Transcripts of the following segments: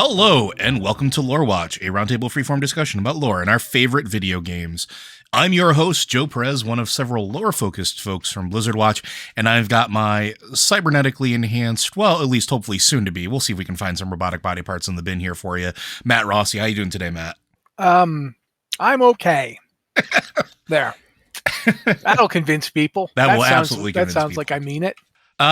Hello, and welcome to Lore Watch, a roundtable freeform discussion about lore and our favorite video games. I'm your host, Joe Perez, one of several lore-focused folks from Blizzard Watch, and I've got my cybernetically enhanced, well, at least hopefully soon to be, we'll see if we can find some robotic body parts in the bin here for you, Matt Rossi. How you doing today, Matt? I'm okay. There. That'll convince people. That will absolutely convince people. That sounds people. like I mean it.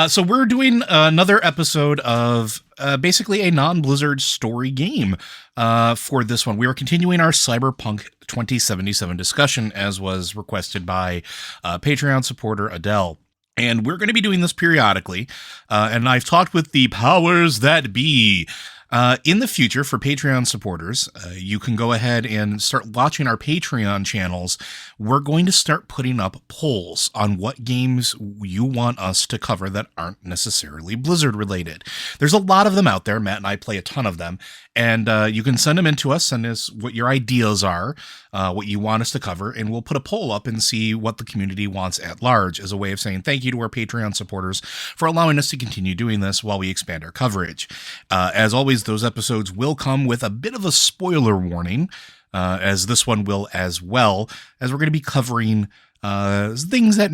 So we're doing another episode of basically a non-Blizzard story game for this one. We are continuing our Cyberpunk 2077 discussion, as was requested by Patreon supporter Adele. And we're going to be doing this periodically. And I've talked with the powers that be. In the future, for Patreon supporters, you can go ahead and start watching our Patreon channels. We're going to start putting up polls on what games you want us to cover that aren't necessarily Blizzard related. There's a lot of them out there. Matt and I play a ton of them. And you can send them in to us, send us what your ideas are, what you want us to cover, and we'll put a poll up and see what the community wants at large as a way of saying thank you to our Patreon supporters for allowing us to continue doing this while we expand our coverage. As always, those episodes will come with a bit of a spoiler warning, as this one will as well, as we're going to be covering things that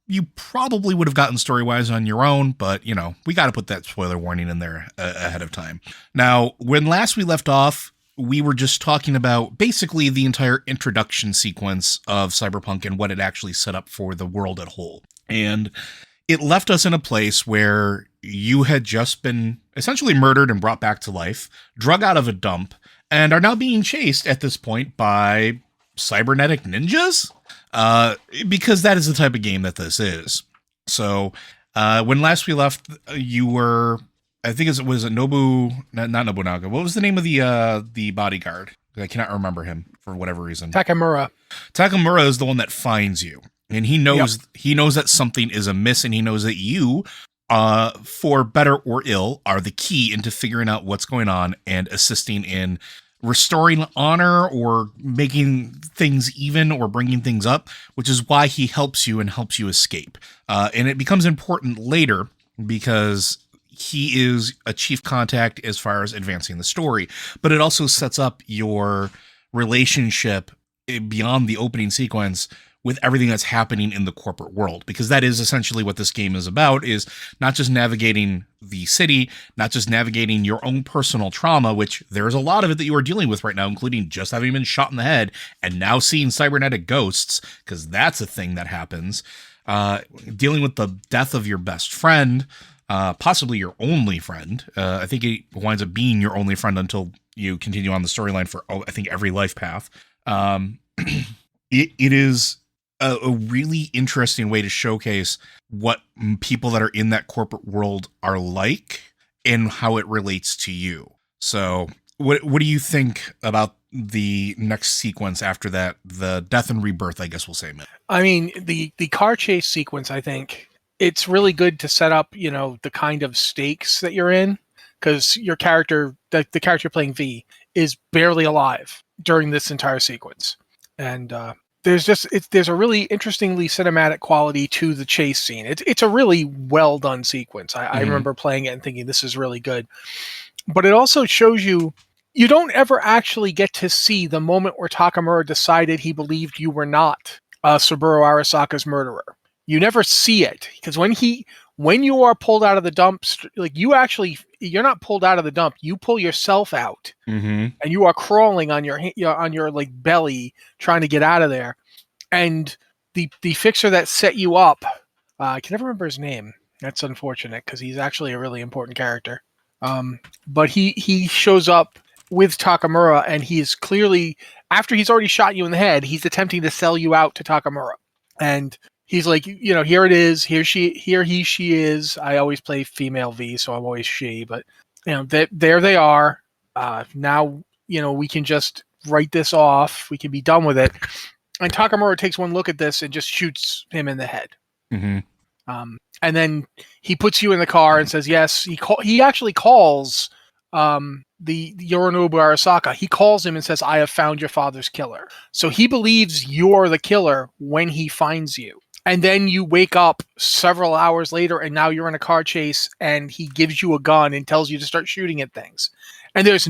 you probably would have gotten story-wise on your own, but, you know, we got to put that spoiler warning in there ahead of time. Now, when last we left off, we were just talking about basically the entire introduction sequence of Cyberpunk and what it actually set up for the world at whole. And it left us in a place where you had just been essentially murdered and brought back to life, drug out of a dump, and are now being chased at this point by cybernetic ninjas? Because that is the type of game that this is. So, when last we left, you were, I think it was not Nobunaga. What was the name of the bodyguard? I cannot remember him for whatever reason. Takamura. Takamura is the one that finds you. And he knows that something is amiss, and he knows that you, for better or ill, are the key into figuring out what's going on and assisting in restoring honor or making things even or bringing things up, which is why he helps you and helps you escape. And it becomes important later because he is a chief contact as far as advancing the story, but it also sets up your relationship beyond the opening sequence with everything that's happening in the corporate world, because that is essentially what this game is about, is not just navigating the city, not just navigating your own personal trauma, which there's a lot of it that you are dealing with right now, including just having been shot in the head and now seeing cybernetic ghosts, because that's a thing that happens, dealing with the death of your best friend, possibly your only friend. I think it winds up being your only friend until you continue on the storyline for, I think, every life path. It is a really interesting way to showcase what people that are in that corporate world are like and how it relates to you. So what do you think about the next sequence after that? The death and rebirth, I guess we'll say, man. I mean, the car chase sequence, I think it's really good to set up, you know, the kind of stakes that you're in, because your character, the character playing V, is barely alive during this entire sequence. And, there's a really interestingly cinematic quality to the chase scene. It's a really well done sequence. I remember playing it and thinking this is really good. But it also shows you don't ever actually get to see the moment where Takamura decided he believed you were not Saburo Arasaka's murderer. You never see it, because when you are pulled out of the dump, like you're not pulled out of the dump. You pull yourself out, and you are crawling on your like belly, trying to get out of there. And the fixer that set you up, I can never remember his name. That's unfortunate, because he's actually a really important character. But he shows up with Takamura, and he is clearly, after he's already shot you in the head, he's attempting to sell you out to Takamura, and he's like, you know, here it is. She is. I always play female V, so I'm always she. But, you know, there they are. Now, you know, we can just write this off. We can be done with it. And Takamura takes one look at this and just shoots him in the head. And then he puts you in the car and says, yes. He actually calls the Yorinobu Arasaka. He calls him and says, I have found your father's killer. So he believes you're the killer when he finds you. And then you wake up several hours later, and now you're in a car chase, and he gives you a gun and tells you to start shooting at things. And there's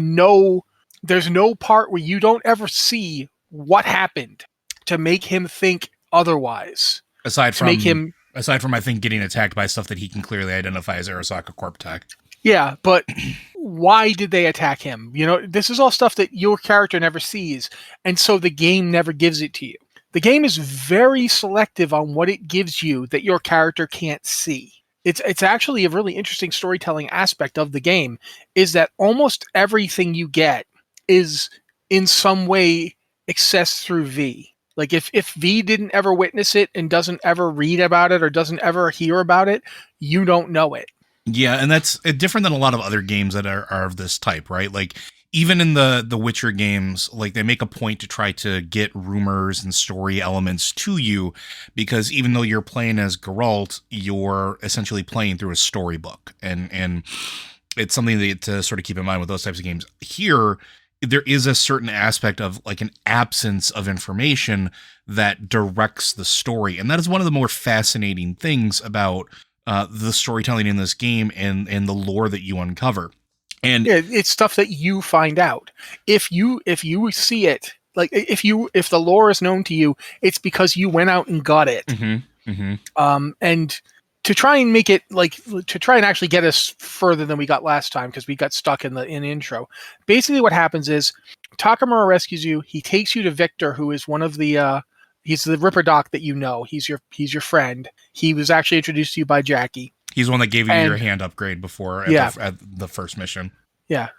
no part where you don't ever see what happened to make him think otherwise. Aside To make him, from, I think, getting attacked by stuff that he can clearly identify as Arasaka Corp Tech. yeah, but why did they attack him? You know, this is all stuff that your character never sees, and so the game never gives it to you. The game is very selective on what it gives you that your character can't see. It's actually a really interesting storytelling aspect of the game, is that almost everything you get is in some way accessed through V. Like if V didn't ever witness it and doesn't ever read about it or doesn't ever hear about it, you don't know it. Yeah, and that's different than a lot of other games that are of this type, right? Like, even in the Witcher games, like, they make a point to try to get rumors and story elements to you, because even though you're playing as Geralt, you're essentially playing through a storybook, and it's something to sort of keep in mind with those types of games. Here, there is a certain aspect of, like, an absence of information that directs the story, and that is one of the more fascinating things about the storytelling in this game and the lore that you uncover. And yeah, it's stuff that you find out. If you see it, like if the lore is known to you, it's because you went out and got it. Mm-hmm, mm-hmm. And to try and make it to try and actually get us further than we got last time, because we got stuck in the intro. Basically, what happens is Takamura rescues you. He takes you to Victor, who is one of the he's the Ripper Doc that you know. He's your friend. He was actually introduced to you by Jackie. He's the one that gave you your hand upgrade before at the first mission. Yeah.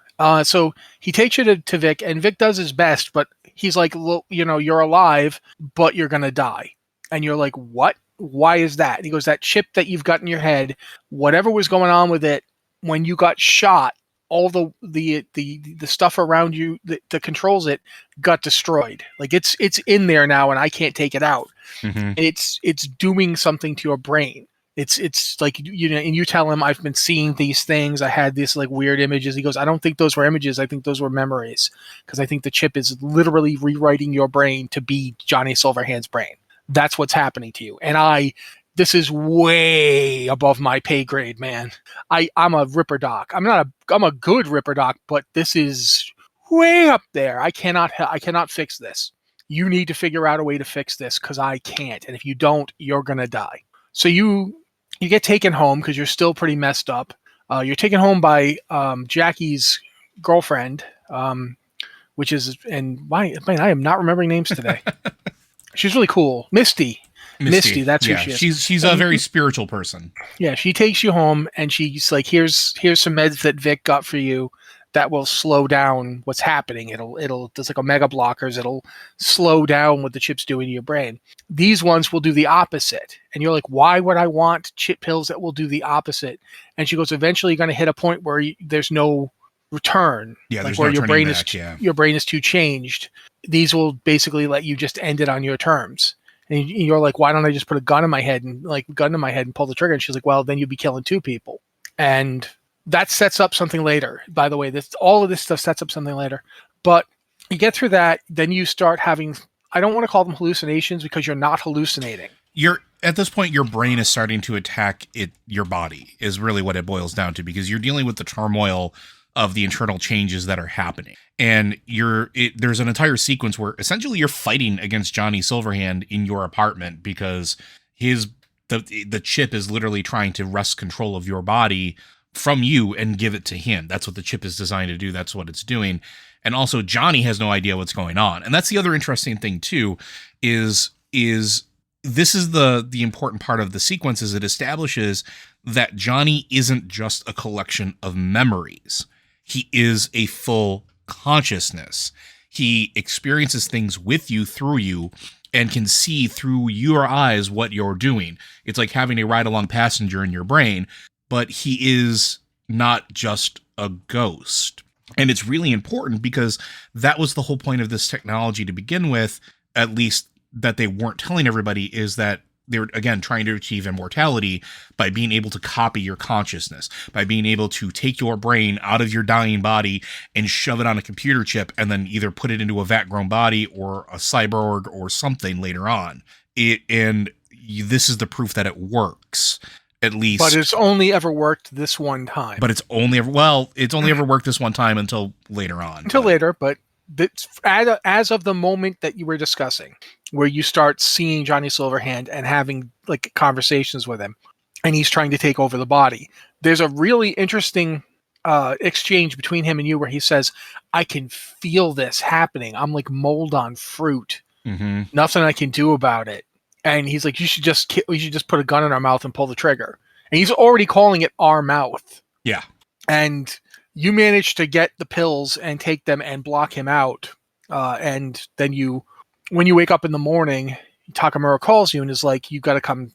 So he takes you to Vic, and Vic does his best, but he's like, you know, you're alive, but you're going to die. And you're like, what? Why is that? And he goes, that chip that you've got in your head, whatever was going on with it, when you got shot, all the stuff around you that controls it got destroyed. Like it's in there now, and I can't take it out. Mm-hmm. And it's doing something to your brain. It's like, you know, and you tell him, I've been seeing these things. I had these like weird images. He goes, I don't think those were images. I think those were memories, because I think the chip is literally rewriting your brain to be Johnny Silverhand's brain. That's what's happening to you. And this is way above my pay grade, man. I'm a Ripper Doc. I'm a good Ripper Doc, but this is way up there. I cannot fix this. You need to figure out a way to fix this, because I can't. And if you don't, you're gonna die. So you get taken home because you're still pretty messed up. You're taken home by Jackie's girlfriend, which is, and I am not remembering names today. She's really cool. Misty, that's who she is. She's a very spiritual person. Yeah, she takes you home, and she's like, here's some meds that Vic got for you that will slow down what's happening. There's like omega blockers. It'll slow down what the chip's doing to your brain. These ones will do the opposite. And you're like, why would I want chip pills that will do the opposite? And she goes, eventually you're going to hit a point where there's no return. Yeah, like there's where no your brain back, your brain is too changed. These will basically let you just end it on your terms. And you're like, why don't I just put a gun in my head and pull the trigger? And she's like, well, then you'd be killing two people. And that sets up something later. By the way, all of this stuff sets up something later. But you get through that, then you start having, I don't want to call them hallucinations, because you're not hallucinating. At this point, your brain is starting to attack your body, is really what it boils down to, because you're dealing with the turmoil of the internal changes that are happening. And there's an entire sequence where essentially you're fighting against Johnny Silverhand in your apartment, because the chip is literally trying to wrest control of your body from you and give it to him. That's what the chip is designed to do. That's what it's doing. And also Johnny has no idea what's going on. And that's the other interesting thing too, is this is the important part of the sequence, is it establishes that Johnny isn't just a collection of memories. He is a full consciousness. He experiences things with you, through you, and can see through your eyes what you're doing. It's like having a ride-along passenger in your brain, but he is not just a ghost. And it's really important, because that was the whole point of this technology to begin with, at least that they weren't telling everybody, is that they were, again, trying to achieve immortality by being able to copy your consciousness, by being able to take your brain out of your dying body and shove it on a computer chip and then either put it into a vat-grown body or a cyborg or something later on. This is the proof that it works. at least. But it's only ever worked this one time. But it's only ever worked this one time until later on. But as of the moment that you were discussing, where you start seeing Johnny Silverhand and having like conversations with him, and he's trying to take over the body, there's a really interesting exchange between him and you where he says, I can feel this happening. I'm like mold on fruit. Mm-hmm. Nothing I can do about it. And he's like, you should just put a gun in our mouth and pull the trigger. And he's already calling it our mouth. Yeah. And you manage to get the pills and take them and block him out. And then when you wake up in the morning, Takamura calls you and is like, you gotta come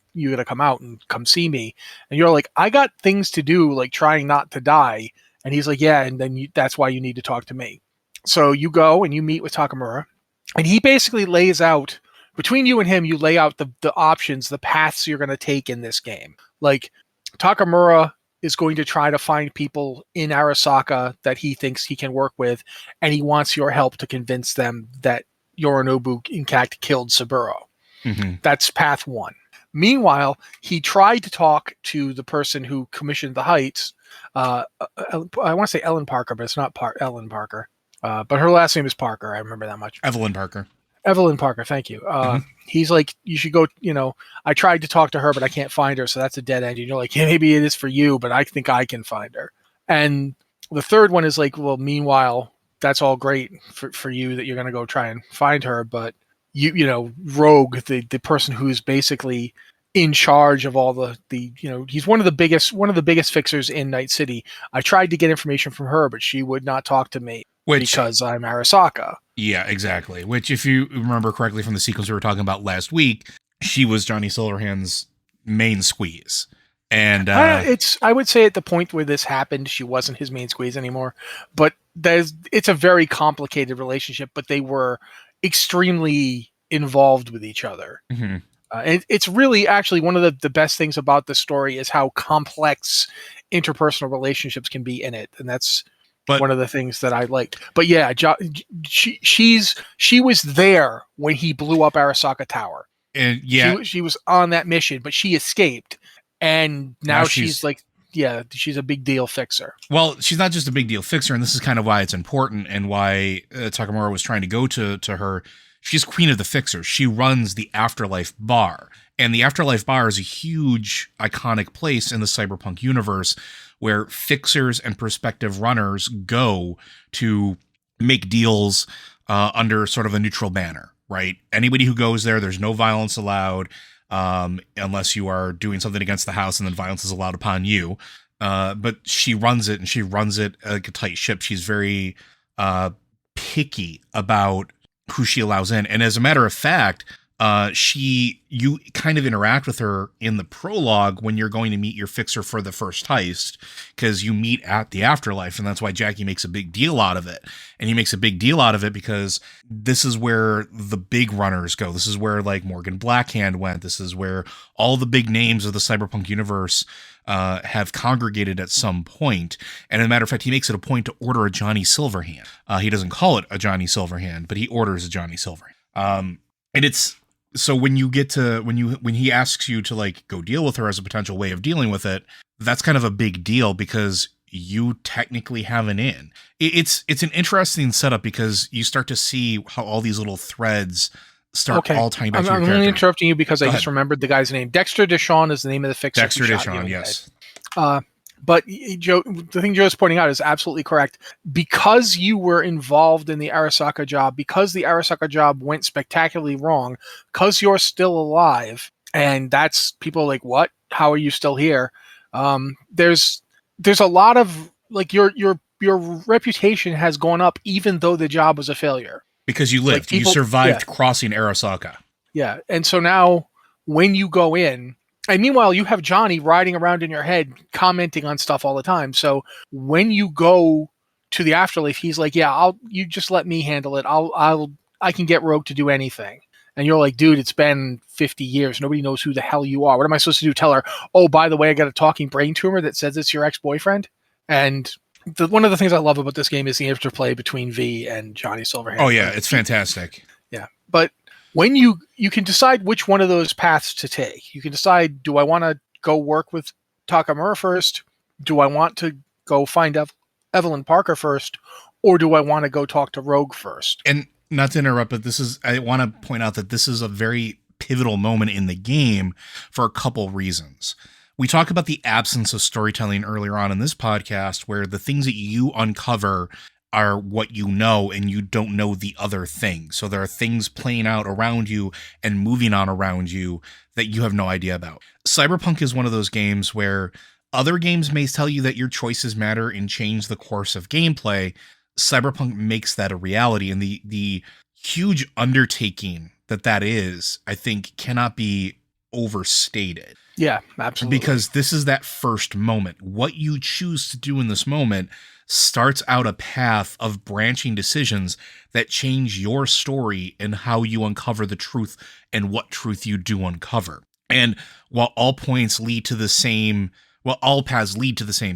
out and come see me. And you're like, I got things to do, like trying not to die. And he's like, yeah, and then that's why you need to talk to me. So you go and you meet with Takamura, and he basically lays out, between you and him, you lay out the options, the paths you're going to take in this game. Like, Takamura is going to try to find people in Arasaka that he thinks he can work with, and he wants your help to convince them that Yorinobu, in fact, killed Saburo. Mm-hmm. That's path one. Meanwhile, he tried to talk to the person who commissioned the Heights. I want to say Ellen Parker, but it's not Ellen Parker. But her last name is Parker. I remember that much. Evelyn Parker. Thank you. He's like, you should go, I tried to talk to her, but I can't find her, so that's a dead end. And you're like, yeah, maybe it is for you, but I think I can find her. And the third one is like, well, meanwhile, that's all great for you that you're going to go try and find her, but Rogue, the person who's basically in charge of all the he's one of the biggest fixers in Night City. I tried to get information from her, but she would not talk to me because I'm Arasaka. Yeah, exactly. Which, if you remember correctly from the sequence we were talking about last week, she was Johnny Silverhand's main squeeze. And I would say at the point where this happened, she wasn't his main squeeze anymore. But it's a very complicated relationship, but they were extremely involved with each other. Mm-hmm. It's really actually one of the best things about the story is how complex interpersonal relationships can be in it, and that's one of the things that I liked. But yeah, she was there when he blew up Arasaka Tower, and yeah, she was on that mission, but she escaped, and now she's like, yeah, she's a big deal fixer. Well, she's not just a big deal fixer, and this is kind of why it's important and why Takamura was trying to go to her. She's queen of the fixers. She runs the Afterlife Bar. And the Afterlife Bar is a huge, iconic place in the Cyberpunk universe where fixers and prospective runners go to make deals under sort of a neutral banner, right? Anybody who goes there, there's no violence allowed unless you are doing something against the house, and then violence is allowed upon you. But she runs it, and she runs it like a tight ship. She's very picky about who she allows in. And as a matter of fact, you kind of interact with her in the prologue when you're going to meet your fixer for the first heist, because you meet at the Afterlife, and that's why Jackie makes a big deal out of it. And he makes a big deal out of it because this is where the big runners go. This is where like Morgan Blackhand went. This is where all the big names of the Cyberpunk universe have congregated at some point. And as a matter of fact, he makes it a point to order a Johnny Silverhand. He doesn't call it a Johnny Silverhand, but he orders a Johnny Silverhand. And it's so when he asks you to like go deal with her as a potential way of dealing with it, that's kind of a big deal because you technically have an in. It's an interesting setup because you start to see how all these little threads start all tying back to your character. I'm interrupting you because I just remembered the guy's name. Dexter Deshawn is the name of the fixer. Dexter Deshawn, yes. But Joe, the thing Joe's pointing out is absolutely correct. Because you were involved in the Arasaka job, because the Arasaka job went spectacularly wrong, because you're still alive, and that's people are like, what? How are you still here? There's a lot of like your reputation has gone up even though the job was a failure. Because you lived. Like you survived crossing Arasaka. Yeah. And so now when you go in, and meanwhile, you have Johnny riding around in your head, commenting on stuff all the time. So when you go to the Afterlife, he's like, "Yeah, you just let me handle it. I can get Rogue to do anything." And you're like, "Dude, it's been 50 years. Nobody knows who the hell you are. What am I supposed to do? Tell her, oh, by the way, I got a talking brain tumor that says it's your ex-boyfriend?" And one of the things I love about this game is the interplay between V and Johnny Silverhand. Oh yeah, it's fantastic. Yeah, but when you can decide which one of those paths to take. You can decide, do I want to go work with Takamura first? Do I want to go find Evelyn Parker first? Or do I want to go talk to Rogue first? And not to interrupt, but I want to point out that this is a very pivotal moment in the game for a couple reasons. We talk about the absence of storytelling earlier on in this podcast, where the things that you uncover are what you know, and you don't know the other things. So there are things playing out around you and moving on around you that you have no idea about. Cyberpunk is one of those games where other games may tell you that your choices matter and change the course of gameplay. Cyberpunk makes that a reality, and the huge undertaking that is, I think, cannot be overstated. Yeah, absolutely. Because this is that first moment. What you choose to do in this moment starts out a path of branching decisions that change your story and how you uncover the truth and what truth you do uncover. And while all paths lead to the same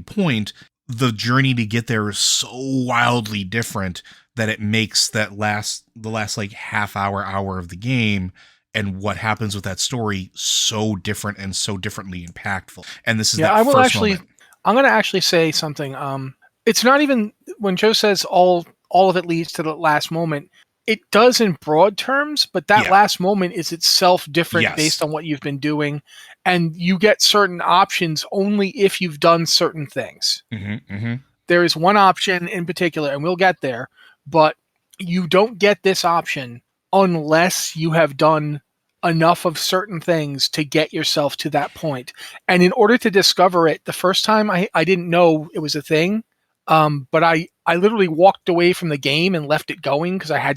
point, the journey to get there is so wildly different that it makes the last like half hour of the game and what happens with that story so different and so differently impactful. And this is that first moment. I'm going to actually say something. It's not even when Joe says all of it leads to the last moment. It does in broad terms, but that last moment is itself different based on what you've been doing, and you get certain options only if you've done certain things. Mm-hmm, mm-hmm. There is one option in particular, and we'll get there, but you don't get this option unless you have done enough of certain things to get yourself to that point. And in order to discover it, the first time I didn't know it was a thing. But I literally walked away from the game and left it going because I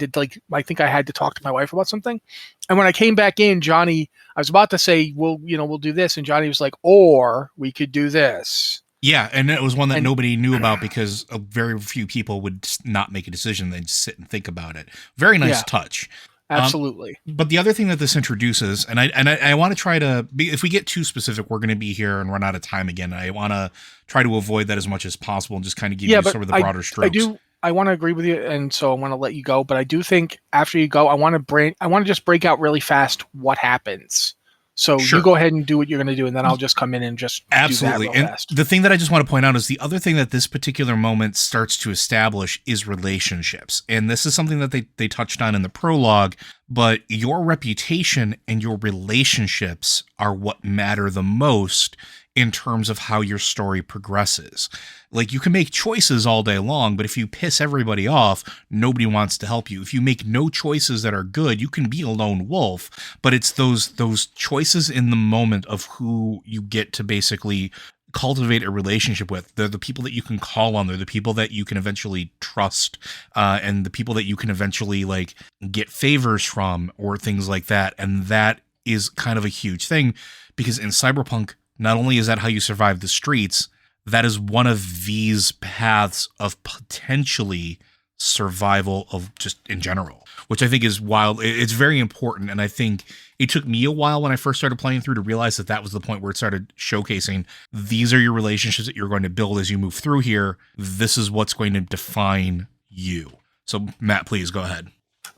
think I had to talk to my wife about something. And when I came back in, I was about to say, we'll do this. And Johnny was like, or we could do this. Yeah. And it was one that nobody knew about because very few people would not make a decision. They'd sit and think about it. Very nice touch. Absolutely. But the other thing that this introduces, and I want to try to be, if we get too specific, we're going to be here and run out of time again. I want to try to avoid that as much as possible and just kind of give you sort of the broader strokes. I want to agree with you, and so I want to let you go. But I do think after you go, I want to just break out really fast what happens. So you go ahead and do what you're going to do, and then I'll just come in and just absolutely. do that real fast. The thing that I just want to point out is the other thing that this particular moment starts to establish is relationships. And this is something that they touched on in the prologue, but your reputation and your relationships are what matter the most in terms of how your story progresses. Like, you can make choices all day long, but if you piss everybody off, nobody wants to help you. If you make no choices that are good, you can be a lone wolf, but it's those choices in the moment of who you get to basically cultivate a relationship with. They're the people that you can call on. They're the people that you can eventually trust, and the people that you can eventually like get favors from or things like that. And that is kind of a huge thing, because in Cyberpunk, not only is that how you survive the streets, that is one of these paths of potentially survival of just in general, which I think is wild. It's very important. And I think it took me a while when I first started playing through to realize that was the point where it started showcasing these are your relationships that you're going to build as you move through here. This is what's going to define you. So Matt, please go ahead.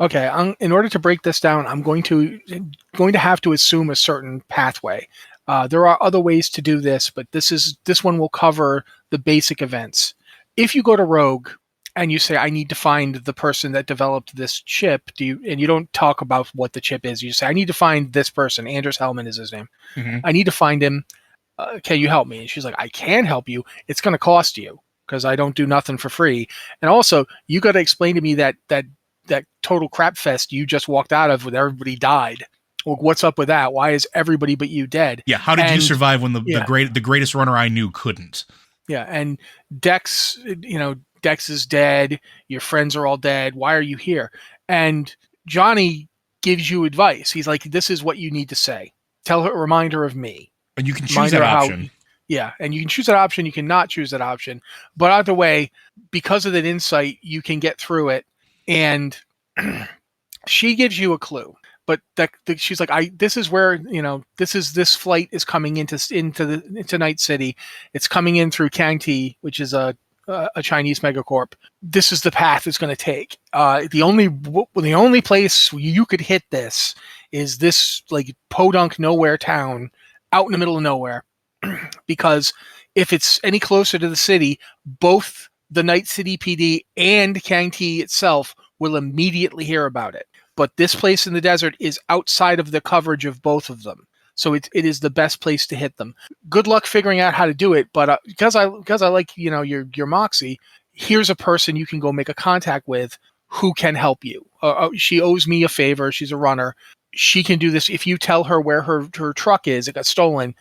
Okay. In order to break this down, I'm going to have to assume a certain pathway. There are other ways to do this, but this one will cover the basic events. If you go to Rogue and you say, I need to find the person that developed this chip, and you don't talk about what the chip is, you just say, I need to find this person. Anders Hellman is his name. Mm-hmm. I need to find him. Can you help me? And she's like, I can help you. It's going to cost you because I don't do nothing for free. And also, you got to explain to me that total crap fest you just walked out of when everybody died. Well, what's up with that? Why is everybody but you dead? Yeah, how did you survive when the greatest runner I knew couldn't? Yeah, and Dex is dead. Your friends are all dead. Why are you here? And Johnny gives you advice. He's like, this is what you need to say. Tell her, remind her of me. And you can choose that option. And you can choose that option. You cannot choose that option. But either way, because of that insight, you can get through it. And she gives you a clue. But she's like, this is where, this flight is coming into Night City. It's coming in through Kangti, which is a Chinese megacorp. This is the path it's going to take. The only place you could hit this is this like podunk nowhere town out in the middle of nowhere. because if it's any closer to the city, both the Night City PD and Kangti itself will immediately hear about it. But this place in the desert is outside of the coverage of both of them. So it is the best place to hit them. Good luck figuring out how to do it. But because I like your moxie, here's a person you can go make a contact with who can help you. She owes me a favor. She's a runner. She can do this. If you tell her where her truck is, it got stolen,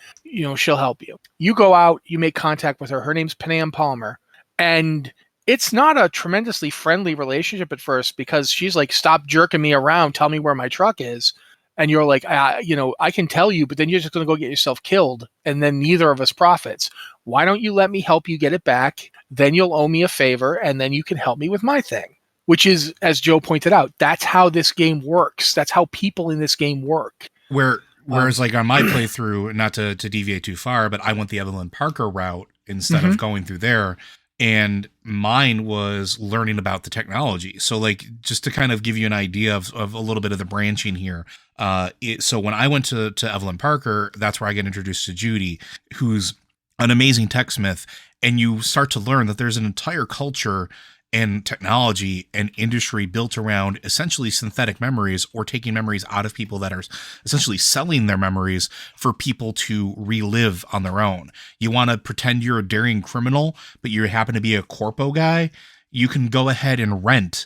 she'll help you. You go out, you make contact with her. Her name's Panam Palmer. And it's not a tremendously friendly relationship at first because she's like, stop jerking me around. Tell me where my truck is. And you're like, I can tell you, but then you're just going to go get yourself killed. And then neither of us profits. Why don't you let me help you get it back? Then you'll owe me a favor. And then you can help me with my thing. Which is, as Joe pointed out, that's how this game works. That's how people in this game work. Whereas like on my playthrough, not to deviate too far, but I went the Evelyn Parker route instead of going through there. And mine was learning about the technology. So like, just to kind of give you an idea of a little bit of the branching here. So when I went to Evelyn Parker, that's where I get introduced to Judy, who's an amazing techsmith. And you start to learn that there's an entire culture and technology and industry built around essentially synthetic memories, or taking memories out of people that are essentially selling their memories for people to relive on their own. You want to pretend you're a daring criminal, but you happen to be a corpo guy. You can go ahead and rent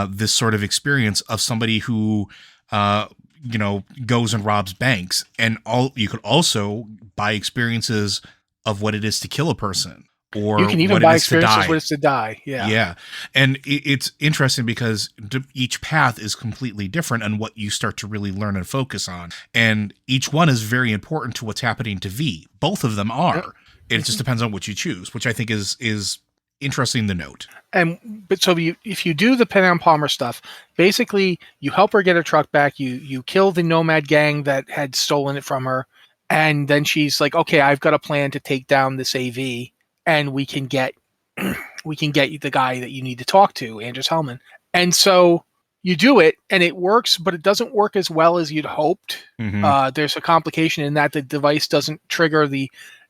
this sort of experience of somebody who, goes and robs banks. And you could also buy experiences of what it is to kill a person. Or you can even buy experiences what it's to die. Yeah. And it's interesting because each path is completely different and what you start to really learn and focus on. And each one is very important to what's happening to V. Both of them are. Yep. It just depends on what you choose, which I think is interesting to note. But so if you do the Panam Palmer stuff, basically you help her get her truck back. You kill the nomad gang that had stolen it from her. And then she's like, okay, I've got a plan to take down this AV. And we can get you the guy that you need to talk to, Anders Hellman. And so you do it, and it works, but it doesn't work as well as you'd hoped. Mm-hmm. There's a complication in that the device doesn't trigger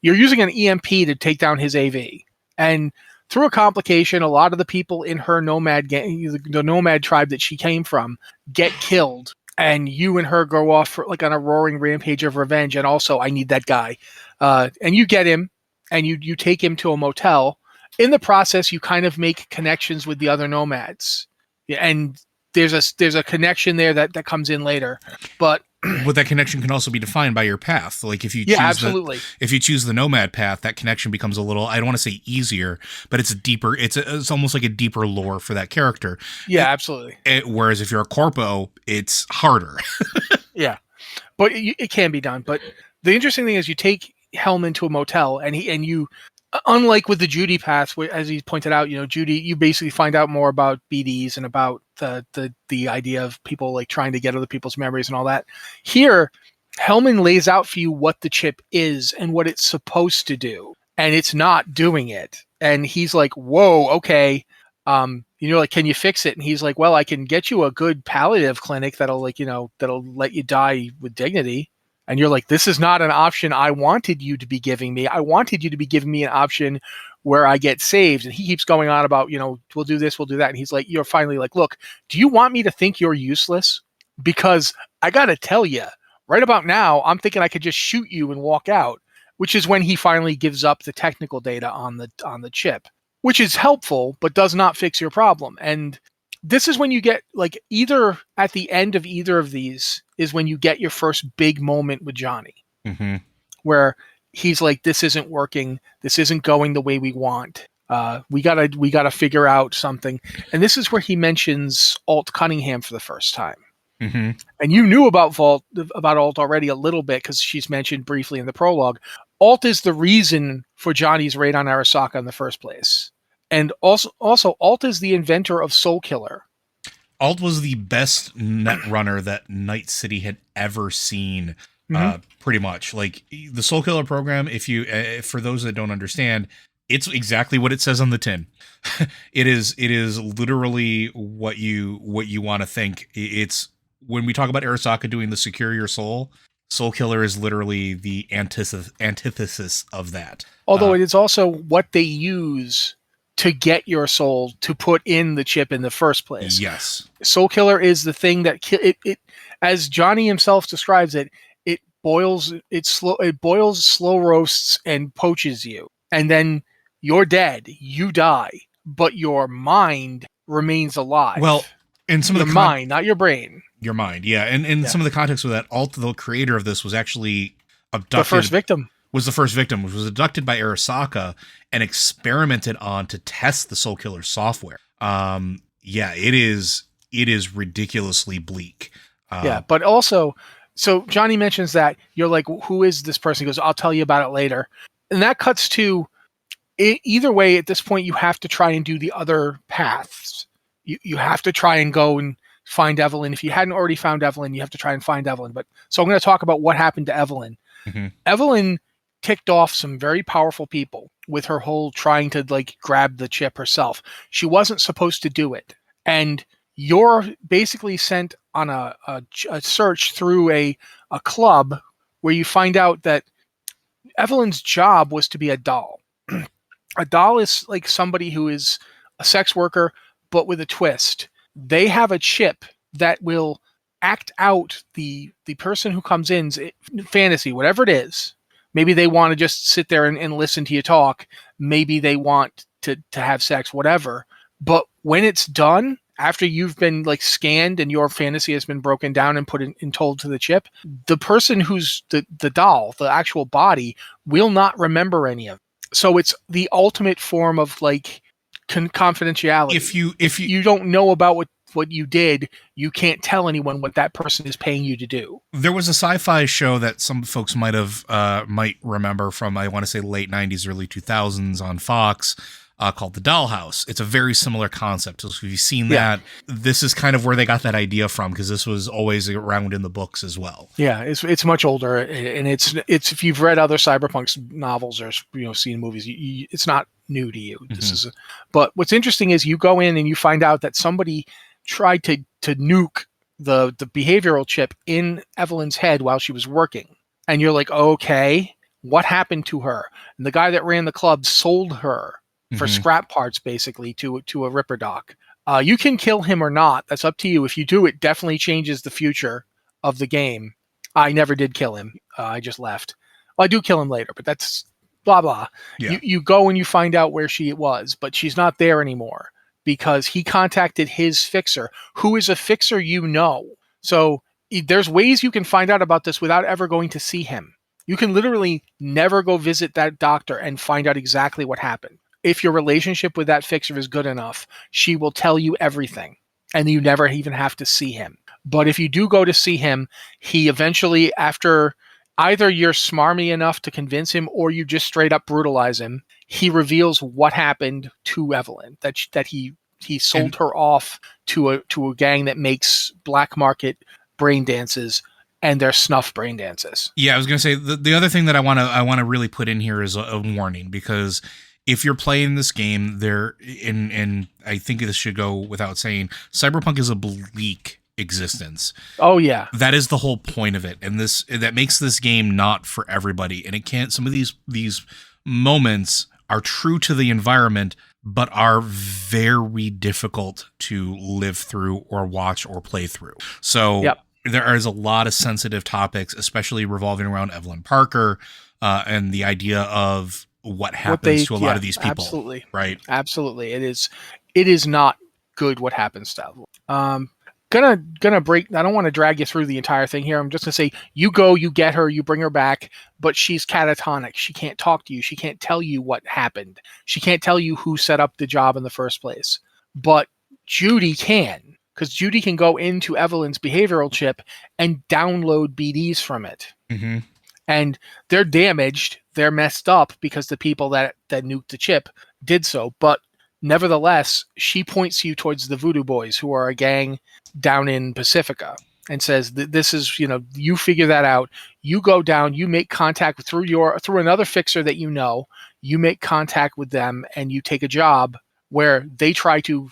you're using an EMP to take down his AV. And through a complication, a lot of the people in her nomad gang, the nomad tribe that she came from, get killed. And you and her go off on a roaring rampage of revenge. And also, I need that guy. And you get him. And you take him to a motel. In the process, you kind of make connections with the other nomads, and there's a connection there that comes in later. But that connection can also be defined by your path. Like if you choose the nomad path, that connection becomes a little, I don't want to say easier, but it's deeper. It's almost like a deeper lore for that character. Yeah, absolutely. Whereas if you're a corpo, it's harder. Yeah, but it can be done. But the interesting thing is you take Hellman to a motel, and you, unlike with the Judy path, where, as he pointed out, Judy, you basically find out more about BDs and about the idea of people like trying to get other people's memories and all that. Here, Hellman lays out for you what the chip is and what it's supposed to do, and it's not doing it. And he's like, "Whoa, okay." You're like, "Can you fix it?" And he's like, "Well, I can get you a good palliative clinic that'll let you die with dignity." And you're like, this is not an option I wanted you to be giving me. I wanted you to be giving me an option where I get saved. And he keeps going on about, we'll do this, we'll do that. And he's like, you're finally like, look, do you want me to think you're useless? Because I got to tell you, right about now, I'm thinking I could just shoot you and walk out, which is when he finally gives up the technical data on the chip, which is helpful, but does not fix your problem. And this is when you get either at the end of either of these is when you get your first big moment with Johnny, mm-hmm. where he's like, this isn't working. This isn't going the way we want. We gotta figure out something. And this is where he mentions Alt Cunningham for the first time. Mm-hmm. And you knew about Alt already a little bit because she's mentioned briefly in the prologue. Alt is the reason for Johnny's raid on Arasaka in the first place. And also, Alt is the inventor of Soul Killer. Alt was the best net runner that Night City had ever seen, mm-hmm. Pretty much. Like, the Soul Killer program, for those that don't understand, it's exactly what it says on the tin. It is literally what you want to think. It's when we talk about Arasaka doing the Secure Your Soul, Soul Killer is literally the antithesis of that. Although it is also what they use to get your soul to put in the chip in the first place. Yes. Soul Killer is the thing that it as Johnny himself describes it, it boils slow roasts and poaches you. And then you're dead. You die, but your mind remains alive. Well, in some your of the mind, not your brain. Your mind, yeah. And in some of the context of that, the creator of this was actually abducted. The first victim. Was the first victim, which was abducted by Arasaka and experimented on to test the Soul Killer software. Yeah, it is ridiculously bleak. Yeah, but also, so Johnny mentions that you're like, who is this person? He goes, I'll tell you about it later. And that cuts to, either way, at this point, you have to try and do the other paths. You have to try and go and find Evelyn. If you hadn't already found Evelyn, you have to try and find Evelyn. But so I'm going to talk about what happened to Evelyn. Mm-hmm. Evelyn ticked off some very powerful people with her whole trying to like grab the chip herself. She wasn't supposed to do it. And you're basically sent on a search through a club where you find out that Evelyn's job was to be a doll. A doll is like somebody who is a sex worker, but with a twist. They have a chip that will act out the person who comes in's fantasy, whatever it is. Maybe they want to just sit there and listen to you talk. Maybe they want to have sex, whatever. But when it's done, after you've been like scanned and your fantasy has been broken down and put in told to the chip, the person who's the doll, the actual body, will not remember any of it. So it's the ultimate form of like confidentiality. If you don't know about what you did, you can't tell anyone what that person is paying you to do. There was a sci-fi show that some folks might remember from, I want to say, late 90s, early 2000s on Fox, called The Dollhouse. It's a very similar concept. So if you've seen that, this is kind of where they got that idea from, because this was always around in the books as well. Yeah, it's much older, and it's if you've read other Cyberpunk novels or seen movies, it's not new to you. This is, but what's interesting is you go in and you find out that somebody tried to nuke the behavioral chip in Evelyn's head while she was working, and you're like, okay, what happened to her? And the guy that ran the club sold her for scrap parts, basically, to a Ripper Doc. You can kill him or not. That's up to you. If you do, it definitely changes the future of the game. I never did kill him. I just left. Well, I do kill him later, but that's blah, blah. Yeah. You go and you find out where she was, but she's not there anymore because he contacted his fixer, who is a fixer you know. So there's ways you can find out about this without ever going to see him. You can literally never go visit that doctor and find out exactly what happened. If your relationship with that fixer is good enough, she will tell you everything, and you never even have to see him. But if you do go to see him, he eventually, after either you're smarmy enough to convince him or you just straight up brutalize him, he reveals what happened to Evelyn, that he sold her off to a gang that makes black market brain dances, and they're snuff brain dances. Yeah, I was going to say the other thing that I want to really put in here is a warning, because if you're playing this game, and I think this should go without saying, Cyberpunk is a bleak existence. Oh yeah, that is the whole point of it, and that makes this game not for everybody. And it can't. Some of these moments are true to the environment, but are very difficult to live through or watch or play through. So there is a lot of sensitive topics, especially revolving around Evelyn Parker and the idea of what happens to a lot of these people. Absolutely. Right. Absolutely. It is not good what happens to Evelyn. Gonna break. I don't want to drag you through the entire thing here. I'm just gonna say you go, you get her, you bring her back, but she's catatonic. She can't talk to you. She can't tell you what happened. She can't tell you who set up the job in the first place. But Judy can, because Judy can go into Evelyn's behavioral chip and download BDs from it. Mm-hmm. And they're damaged. They're messed up because the people that nuked the chip did so. But nevertheless, she points you towards the Voodoo Boys, who are a gang down in Pacifica, and says, this is, you figure that out. You go down, you make contact through another fixer that you make contact with them, and you take a job where they try to,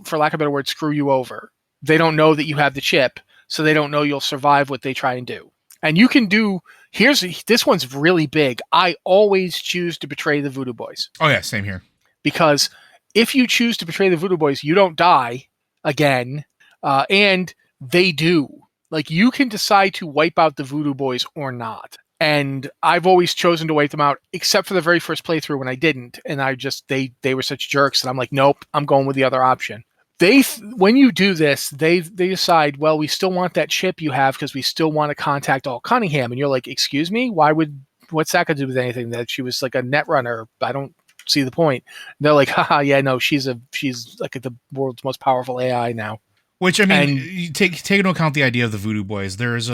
for lack of a better word, screw you over. They don't know that you have the chip, so they don't know you'll survive what they try and do. And you can do, this one's really big. I always choose to betray the Voodoo Boys. Oh yeah, same here. Because if you choose to betray the Voodoo Boys, you don't die again. And they do. Like, you can decide to wipe out the Voodoo Boys or not. And I've always chosen to wipe them out, except for the very first playthrough when I didn't. And they were such jerks that I'm like, nope, I'm going with the other option. When you do this, they decide, well, we still want that chip you have because we still want to contact Alt Cunningham. And you're like, excuse me? What's that got to do with anything? That she was like a net runner. I don't see the point. And they're like, haha, yeah, no, she's like the world's most powerful AI now. Which, I mean, you take into account the idea of the Voodoo Boys. There's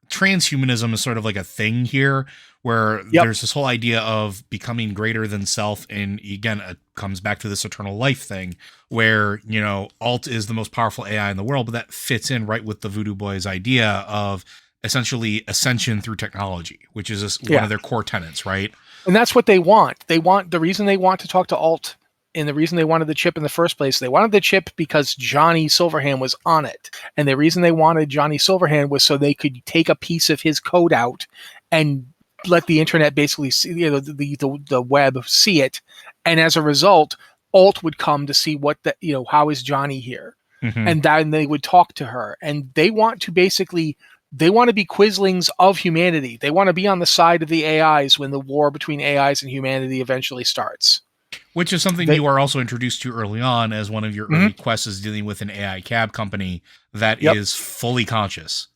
transhumanism is sort of like a thing here where there's this whole idea of becoming greater than self. And again, it comes back to this eternal life thing where, Alt is the most powerful AI in the world, but that fits in right with the Voodoo Boys idea of essentially ascension through technology, which is one of their core tenets, right? And that's what they want. The reason they want to talk to Alt, and the reason they wanted the chip in the first place, they wanted the chip because Johnny Silverhand was on it. And the reason they wanted Johnny Silverhand was so they could take a piece of his code out and let the internet basically see, the web see it. And as a result, Alt would come to see how is Johnny here? Mm-hmm. And then they would talk to her. And they want to be Quislings of humanity. They want to be on the side of the AIs when the war between AIs and humanity eventually starts. Which is something you are also introduced to early on as one of your early quests is dealing with an AI cab company that is fully conscious.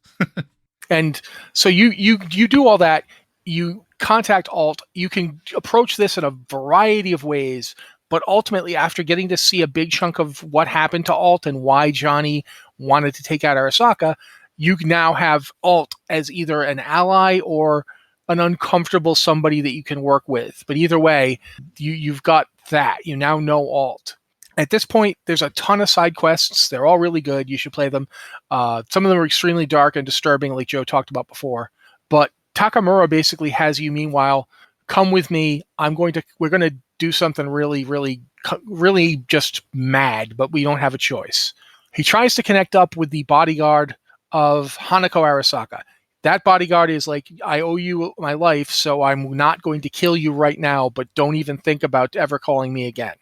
And so you do all that. You contact Alt. You can approach this in a variety of ways, but ultimately, after getting to see a big chunk of what happened to Alt and why Johnny wanted to take out Arasaka, you now have Alt as either an ally or an uncomfortable somebody that you can work with. But either way, you've got that. You now know Alt. At this point, there's a ton of side quests. They're all really good. You should play them. Some of them are extremely dark and disturbing, like Joe talked about before. But Takamura basically has you, meanwhile, come with me. We're going to do something really, really, really just mad, but we don't have a choice. He tries to connect up with the bodyguard of Hanako Arasaka. That bodyguard is like, I owe you my life, so I'm not going to kill you right now, but don't even think about ever calling me again.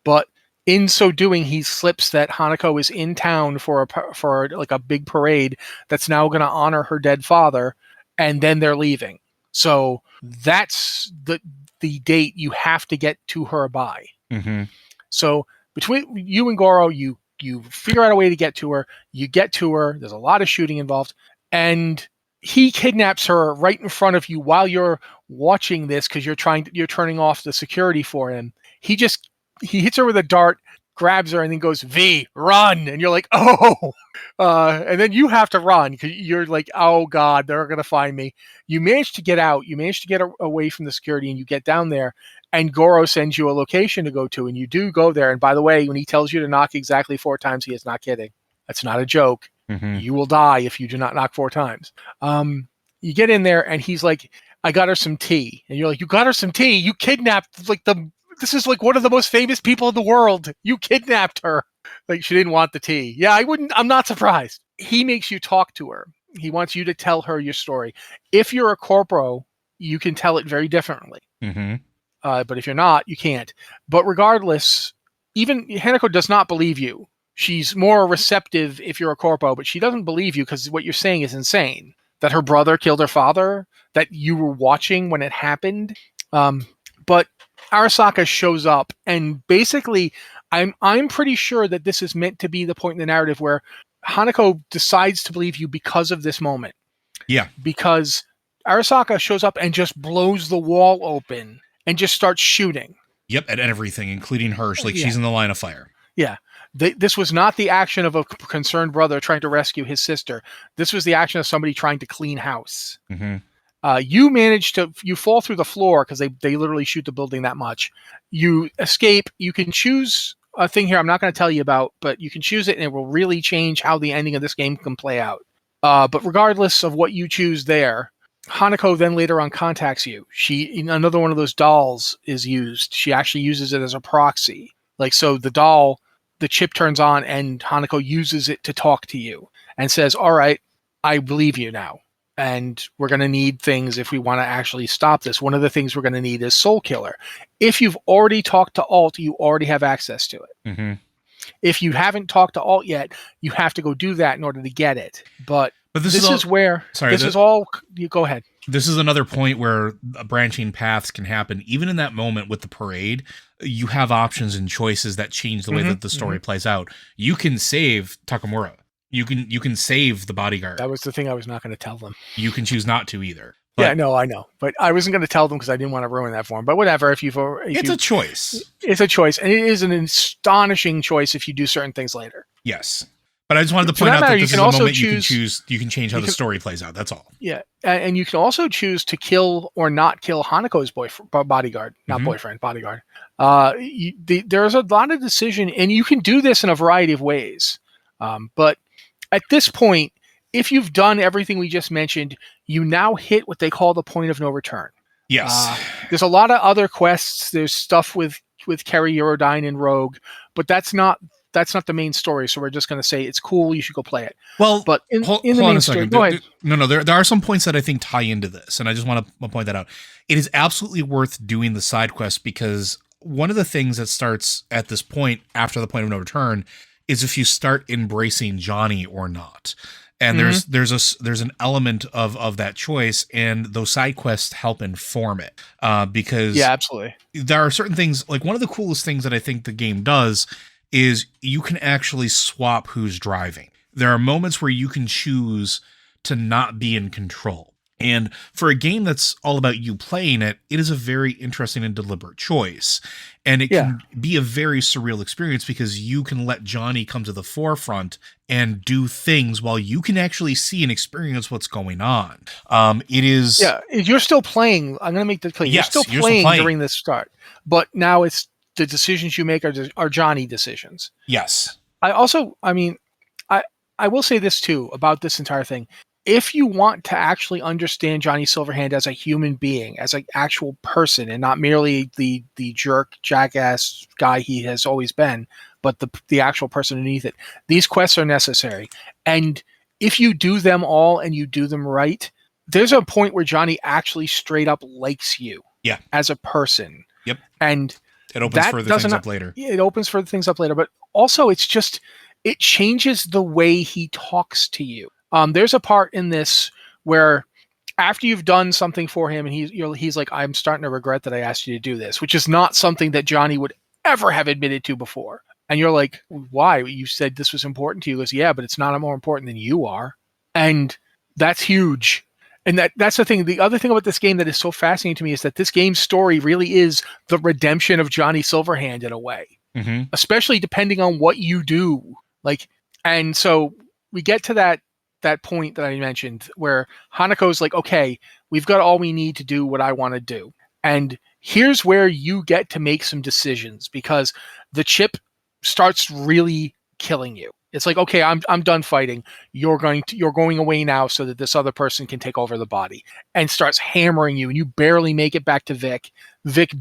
But in so doing, he slips that Hanako is in town for like a big parade that's now going to honor her dead father, and then they're leaving. So that's the date you have to get to her by. Mm-hmm. So between you and Goro, you figure out a way to get to her. You get to her. There's a lot of shooting involved, and he kidnaps her right in front of you while you're watching this because you're turning off the security for him. He hits her with a dart, grabs her, and then goes, V, run! And you're like, oh! And then you have to run because you're like, oh God, they're going to find me. You manage to get out. You manage to get away from the security, and you get down there, and Goro sends you a location to go to, and you do go there. And by the way, when he tells you to knock exactly 4 times, he is not kidding. That's not a joke. Mm-hmm. You will die if you do not knock 4 times. You get in there, and he's like, I got her some tea. And you're like, you got her some tea? You kidnapped this is like one of the most famous people in the world. You kidnapped her. Like, she didn't want the tea. Yeah, I'm not surprised. He makes you talk to her. He wants you to tell her your story. If you're a corporo, you can tell it very differently. Mm-hmm. But if you're not, you can't. But regardless, even Hanako does not believe you. She's more receptive if you're a corpo, but she doesn't believe you because what you're saying is insane. That her brother killed her father, that you were watching when it happened. But Arasaka shows up, and basically, I'm pretty sure that this is meant to be the point in the narrative where Hanako decides to believe you because of this moment. Yeah. Because Arasaka shows up and just blows the wall open and just starts shooting. Yep, at everything, including her. She's in the line of fire. Yeah. This was not the action of a concerned brother trying to rescue his sister. This was the action of somebody trying to clean house. Mm-hmm. You fall through the floor because they literally shoot the building that much. You escape. You can choose a thing here I'm not going to tell you about, but you can choose it and it will really change how the ending of this game can play out. But regardless of what you choose there, Hanako then later on contacts you. Another one of those dolls is used. She actually uses it as a proxy. Like, so the chip turns on and Hanako uses it to talk to you and says, all right, I believe you now. and we're going to need things if we want to actually stop this. One of the things we're going to need is Soul Killer. If you've already talked to Alt, you already have access to it. Mm-hmm. If you haven't talked to Alt yet, you have to go do that in order to get it. But this is where... Sorry, this is all... You go ahead. This is another point where branching paths can happen. Even in that moment with the parade, you have options and choices that change the way that the story plays out. You can save Takamura. You can save the bodyguard. That was the thing I was not going to tell them. You can choose not to either. But, yeah, no, I know. But I wasn't going to tell them because I didn't want to ruin that for them. But whatever. It's a choice. It's a choice. And it is an astonishing choice if you do certain things later. Yes. But I just wanted to point out that this is a moment you can change how the story plays out. That's all. Yeah. And you can also choose to kill or not kill Hanako's bodyguard. Not boyfriend, bodyguard. There's a lot of decision, and you can do this in a variety of ways. But at this point, if you've done everything we just mentioned, you now hit what they call the point of no return. Yes. There's a lot of other quests. There's stuff with Kerry Eurodyne and Rogue, but that's not the main story. So we're just going to say it's cool. You should go play it. Well, but in the main story, go ahead. No, there are some points that I think tie into this, and I just want to point that out. It is absolutely worth doing the side quest because one of the things that starts at this point after the point of no return is if you start embracing Johnny or not. And there's an element of that choice, and those side quests help inform it. Because absolutely, there are certain things, like one of the coolest things that I think the game does is you can actually swap who's driving. There are moments where you can choose to not be in control. And for a game that's all about you playing it, it is a very interesting and deliberate choice. And it can be a very surreal experience because you can let Johnny come to the forefront and do things while you can actually see and experience what's going on. It is... Yeah, you're still playing. I'm going to make that clear. Yes, you're still playing during this start. But now it's the decisions you make are Johnny decisions. Yes. I will say this too about this entire thing. If you want to actually understand Johnny Silverhand as a human being, as an actual person, and not merely the jerk, jackass guy he has always been, but the actual person underneath it, these quests are necessary. And if you do them all and you do them right, there's a point where Johnny actually straight up likes you as a person. Yep. And it opens further things up later. It opens further things up later, but also it changes the way he talks to you. There's a part in this where after you've done something for him and he's like, I'm starting to regret that I asked you to do this, which is not something that Johnny would ever have admitted to before. And you're like, why? You said this was important to you. He goes, yeah, but it's not more important than you are. And that's huge. And that's the thing. The other thing about this game that is so fascinating to me is that this game's story really is the redemption of Johnny Silverhand in a way, especially depending on what you do. And so we get to that point that I mentioned where Hanako's like, okay, we've got all we need to do what I want to do. And here's where you get to make some decisions because the chip starts really killing you. It's like, okay, I'm done fighting. You're going away now so that this other person can take over the body, and starts hammering you, and you barely make it back to Vic. Vic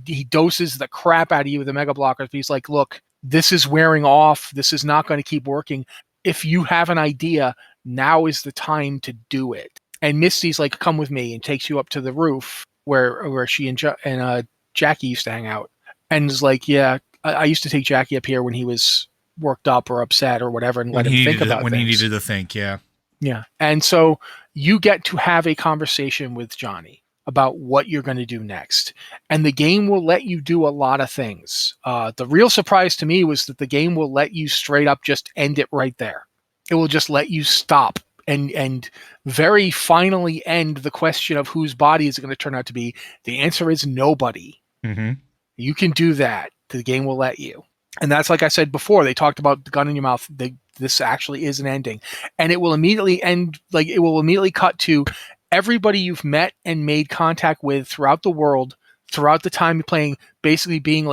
he doses the crap out of you with the mega blockers. But he's like, look, this is wearing off. This is not going to keep working. If you have an idea, now is the time to do it. And Misty's like, come with me, and takes you up to the roof where she and Jackie used to hang out. And is like, yeah, I used to take Jackie up here when he was worked up or upset or whatever, and let him think about when things. He needed to think, yeah. Yeah. And so you get to have a conversation with Johnny about what you're going to do next. And the game will let you do a lot of things. The real surprise to me was that the game will let you straight up just end it right there. It will just let you stop and very finally end the question of whose body is it going to turn out to be. The answer is nobody. Mm-hmm. You can do that. The game will let you. And that's, like I said before, they talked about the gun in your mouth. This actually is an ending. And it will immediately end, it will immediately cut to everybody you've met and made contact with throughout the world, throughout the time you're playing, basically being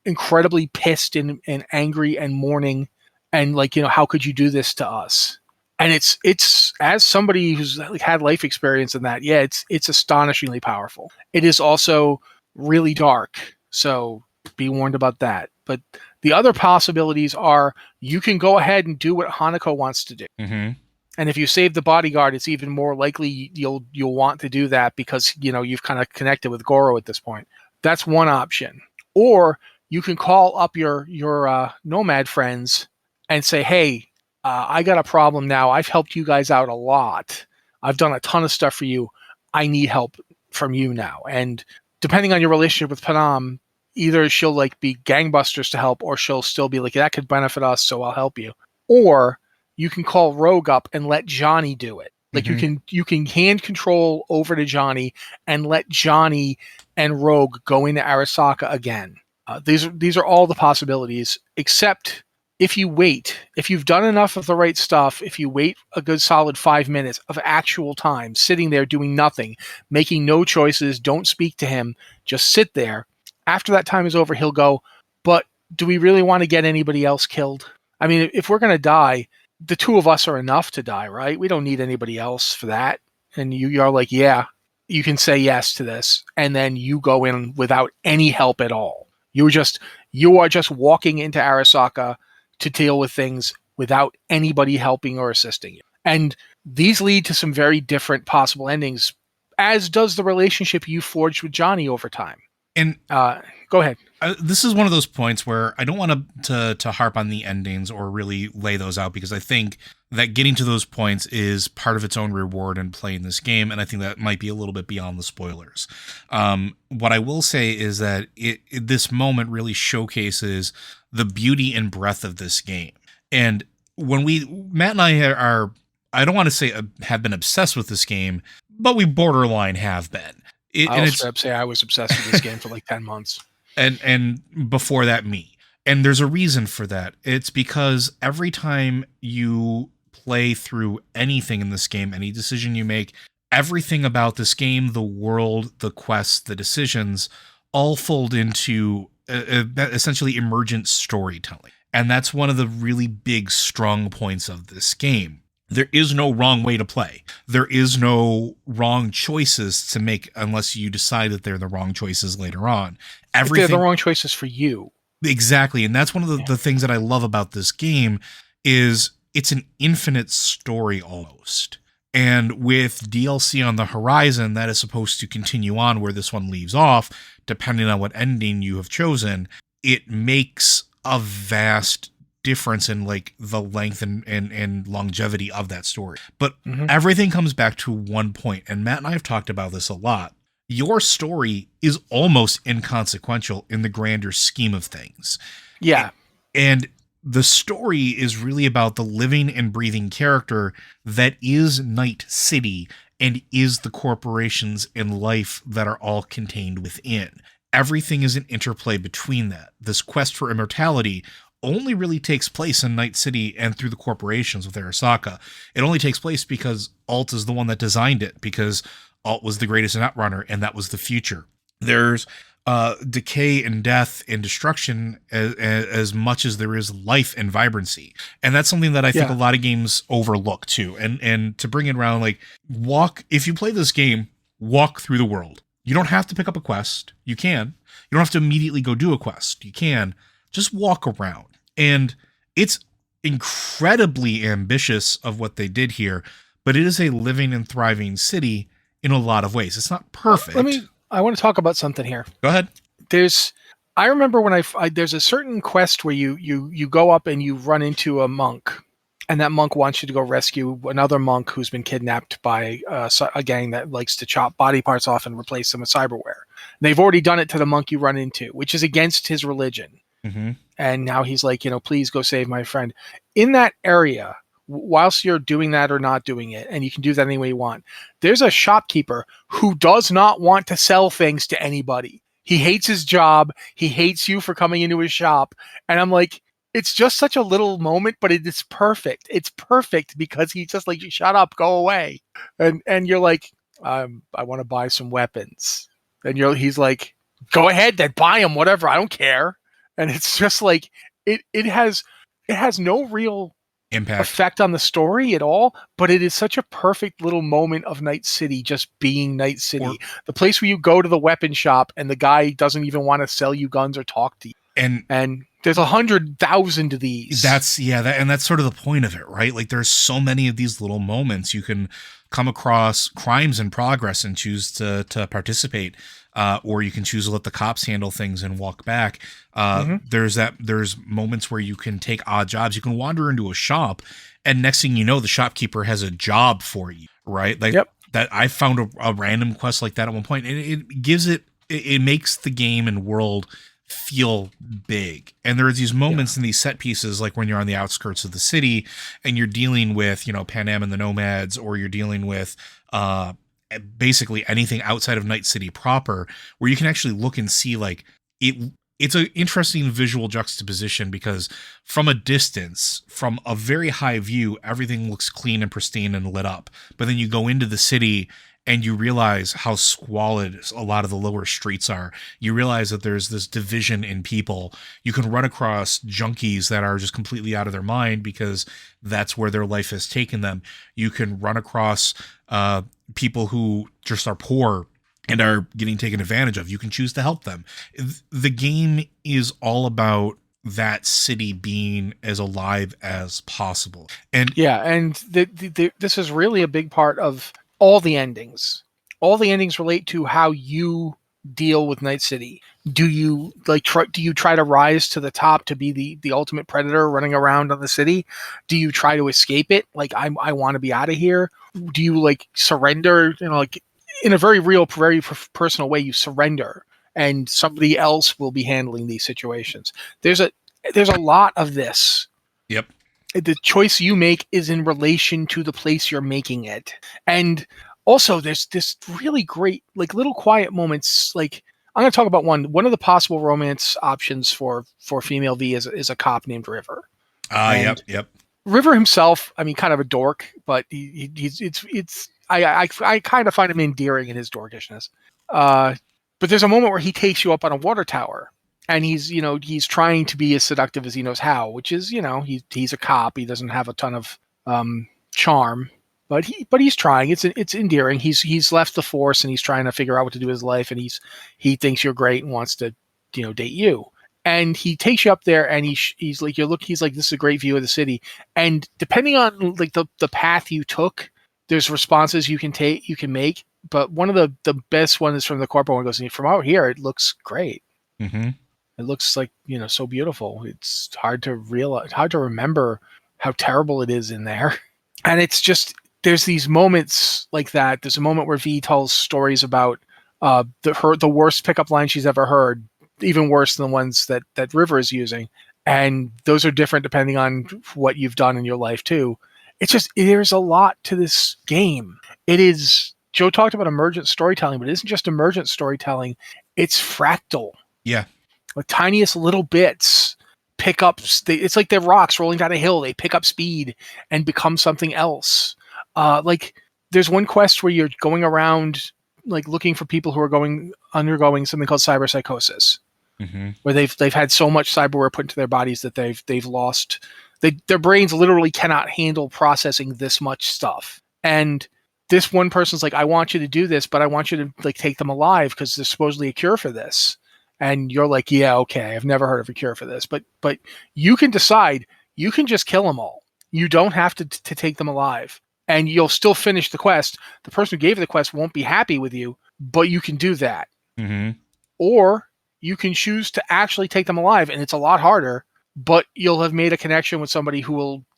incredibly pissed and angry and mourning. And how could you do this to us? And it's as somebody who's had life experience in that, it's astonishingly powerful. It is also really dark. So be warned about that. But the other possibilities are you can go ahead and do what Hanako wants to do. Mm-hmm. And if you save the bodyguard, it's even more likely you'll want to do that because you've kind of connected with Goro at this point. That's one option. Or you can call up your nomad friends and say, "Hey, I got a problem now. I've helped you guys out a lot. I've done a ton of stuff for you. I need help from you now." And depending on your relationship with Panam, either she'll like be gangbusters to help, or she'll still be like, "That could benefit us, so I'll help you." Or you can call Rogue up and let Johnny do it. Like you can hand control over to Johnny and let Johnny and Rogue go into Arasaka again. These are all the possibilities, except if you wait, if you've done enough of the right stuff, if you wait a good solid 5 minutes of actual time, sitting there doing nothing, making no choices, don't speak to him, just sit there. After that time is over, he'll go, "But do we really want to get anybody else killed? I mean, if we're going to die, the two of us are enough to die, right? We don't need anybody else for that." And you're like, "Yeah, you can say yes to this." And then you go in without any help at all. You are just walking into Arasaka to deal with things without anybody helping or assisting you. And these lead to some very different possible endings, as does the relationship you forged with Johnny over time. And go ahead. This is one of those points where I don't want to harp on the endings or really lay those out, because I think that getting to those points is part of its own reward in playing this game, and I think that might be a little bit beyond the spoilers. What I will say is that this moment really showcases the beauty and breadth of this game. And when Matt and I are, I don't want to say have been obsessed with this game, but we borderline have been. I'll straight up say I was obsessed with this game for like 10 months. And before that, me. And there's a reason for that. It's because every time you play through anything in this game, any decision you make, everything about this game, the world, the quests, the decisions, all fold into essentially emergent storytelling. And that's one of the really big, strong points of this game. There is no wrong way to play. There is no wrong choices to make unless you decide that they're the wrong choices later on. They're the wrong choices for you. Exactly. And that's one of the things that I love about this game is it's an infinite story almost. And with DLC on the horizon, that is supposed to continue on where this one leaves off, depending on what ending you have chosen. It makes a vast difference in like the length and longevity of that story. But everything comes back to one point, and Matt and I have talked about this a lot. Your story is almost inconsequential in the grander scheme of things. Yeah. And the story is really about the living and breathing character that is Night City and is the corporations in life that are all contained within. Everything is an interplay between that. This quest for immortality only really takes place in Night City and through the corporations with Arasaka. It only takes place because Alt is the one that designed it, because Alt was the greatest netrunner, and that was the future. There's decay and death and destruction as much as there is life and vibrancy. And that's something that I think a lot of games overlook too. And to bring it around, like, if you play this game, walk through the world. You don't have to pick up a quest. You can. You don't have to immediately go do a quest. You can. Just walk around. And it's incredibly ambitious of what they did here, but it is a living and thriving city in a lot of ways. It's not perfect. I want to talk about something here. Go ahead. I remember when there's a certain quest where you go up and you run into a monk, and that monk wants you to go rescue another monk who's been kidnapped by a gang that likes to chop body parts off and replace them with cyberware. They've already done it to the monk you run into, which is against his religion. Mm-hmm. And now he's like, please go save my friend. In that area, whilst you're doing that or not doing it, and you can do that any way you want, there's a shopkeeper who does not want to sell things to anybody. He hates his job. He hates you for coming into his shop. And I'm like, it's just such a little moment, but it is perfect. It's perfect because he's just like, shut up, go away. And you're like, I want to buy some weapons. And he's like, go ahead, then buy them, whatever. I don't care. And it's just like, it has no real impact effect on the story at all, but it is such a perfect little moment of Night City just being Night City. The place where you go to the weapon shop and the guy doesn't even want to sell you guns or talk to you. And There's 100,000 of these. That's sort of the point of it, right? Like there's so many of these little moments you can come across crimes in progress and choose to participate, or you can choose to let the cops handle things and walk back. There's moments where you can take odd jobs. You can wander into a shop, and next thing you know, the shopkeeper has a job for you, right? Like that. I found a random quest like that at one point, and it makes the game and world feel big. And there are these moments in these set pieces, like when you're on the outskirts of the city and you're dealing with, Pan Am and the Nomads, or you're dealing with basically anything outside of Night City proper, where you can actually look and see like it's an interesting visual juxtaposition, because from a distance, from a very high view, everything looks clean and pristine and lit up. But then you go into the city and you realize how squalid a lot of the lower streets are. You realize that there's this division in people. You can run across junkies that are just completely out of their mind because that's where their life has taken them. You can run across people who just are poor and are getting taken advantage of. You can choose to help them. The game is all about that city being as alive as possible. And this is really a big part of all the endings. All the endings relate to how you deal with Night City. Do you try to rise to the top to be the ultimate predator running around on the city? Do you try to escape it? Like, I want to be out of here. Do you like surrender? Like in a very real, very personal way, you surrender, and somebody else will be handling these situations. There's a lot of this. Yep. The choice you make is in relation to the place you're making it. And also there's this really great, like, little quiet moments. Like, I'm going to talk about one of the possible romance options for female V is a cop named River. Yep. River himself, I mean, kind of a dork, but I kind of find him endearing in his dorkishness. But there's a moment where he takes you up on a water tower. And he's trying to be as seductive as he knows how, which is, he's a cop. He doesn't have a ton of charm, but he's trying. It's endearing. He's left the force and he's trying to figure out what to do with his life. And he thinks you're great and wants to, date you. And he takes you up there and he's like, he's like, this is a great view of the city. And depending on like the path you took, there's responses you can make. But one of the best one is from the corporate one. Goes, from out here, it looks great. Mm-hmm. It looks like, so beautiful. It's hard to remember how terrible it is in there. And it's just, there's these moments like that. There's a moment where V tells stories about the worst pickup line she's ever heard, even worse than the ones that River is using. And those are different depending on what you've done in your life too. It's just, there's a lot to this game. It is, Joe talked about emergent storytelling, but it isn't just emergent storytelling. It's fractal. Yeah. The tiniest little bits pick up. It's like they're rocks rolling down a hill. They pick up speed and become something else. Like there's one quest where you're going around like looking for people who are undergoing something called cyberpsychosis, where they've had so much cyberware put into their bodies that they've lost. Their brains literally cannot handle processing this much stuff. And this one person's like, I want you to do this, but I want you to like take them alive because there's supposedly a cure for this. And you're like, yeah, okay, I've never heard of a cure for this. But you can decide, you can just kill them all. You don't have to take them alive. And you'll still finish the quest. The person who gave you the quest won't be happy with you, but you can do that. Mm-hmm. Or you can choose to actually take them alive, and it's a lot harder, but you'll have made a connection with somebody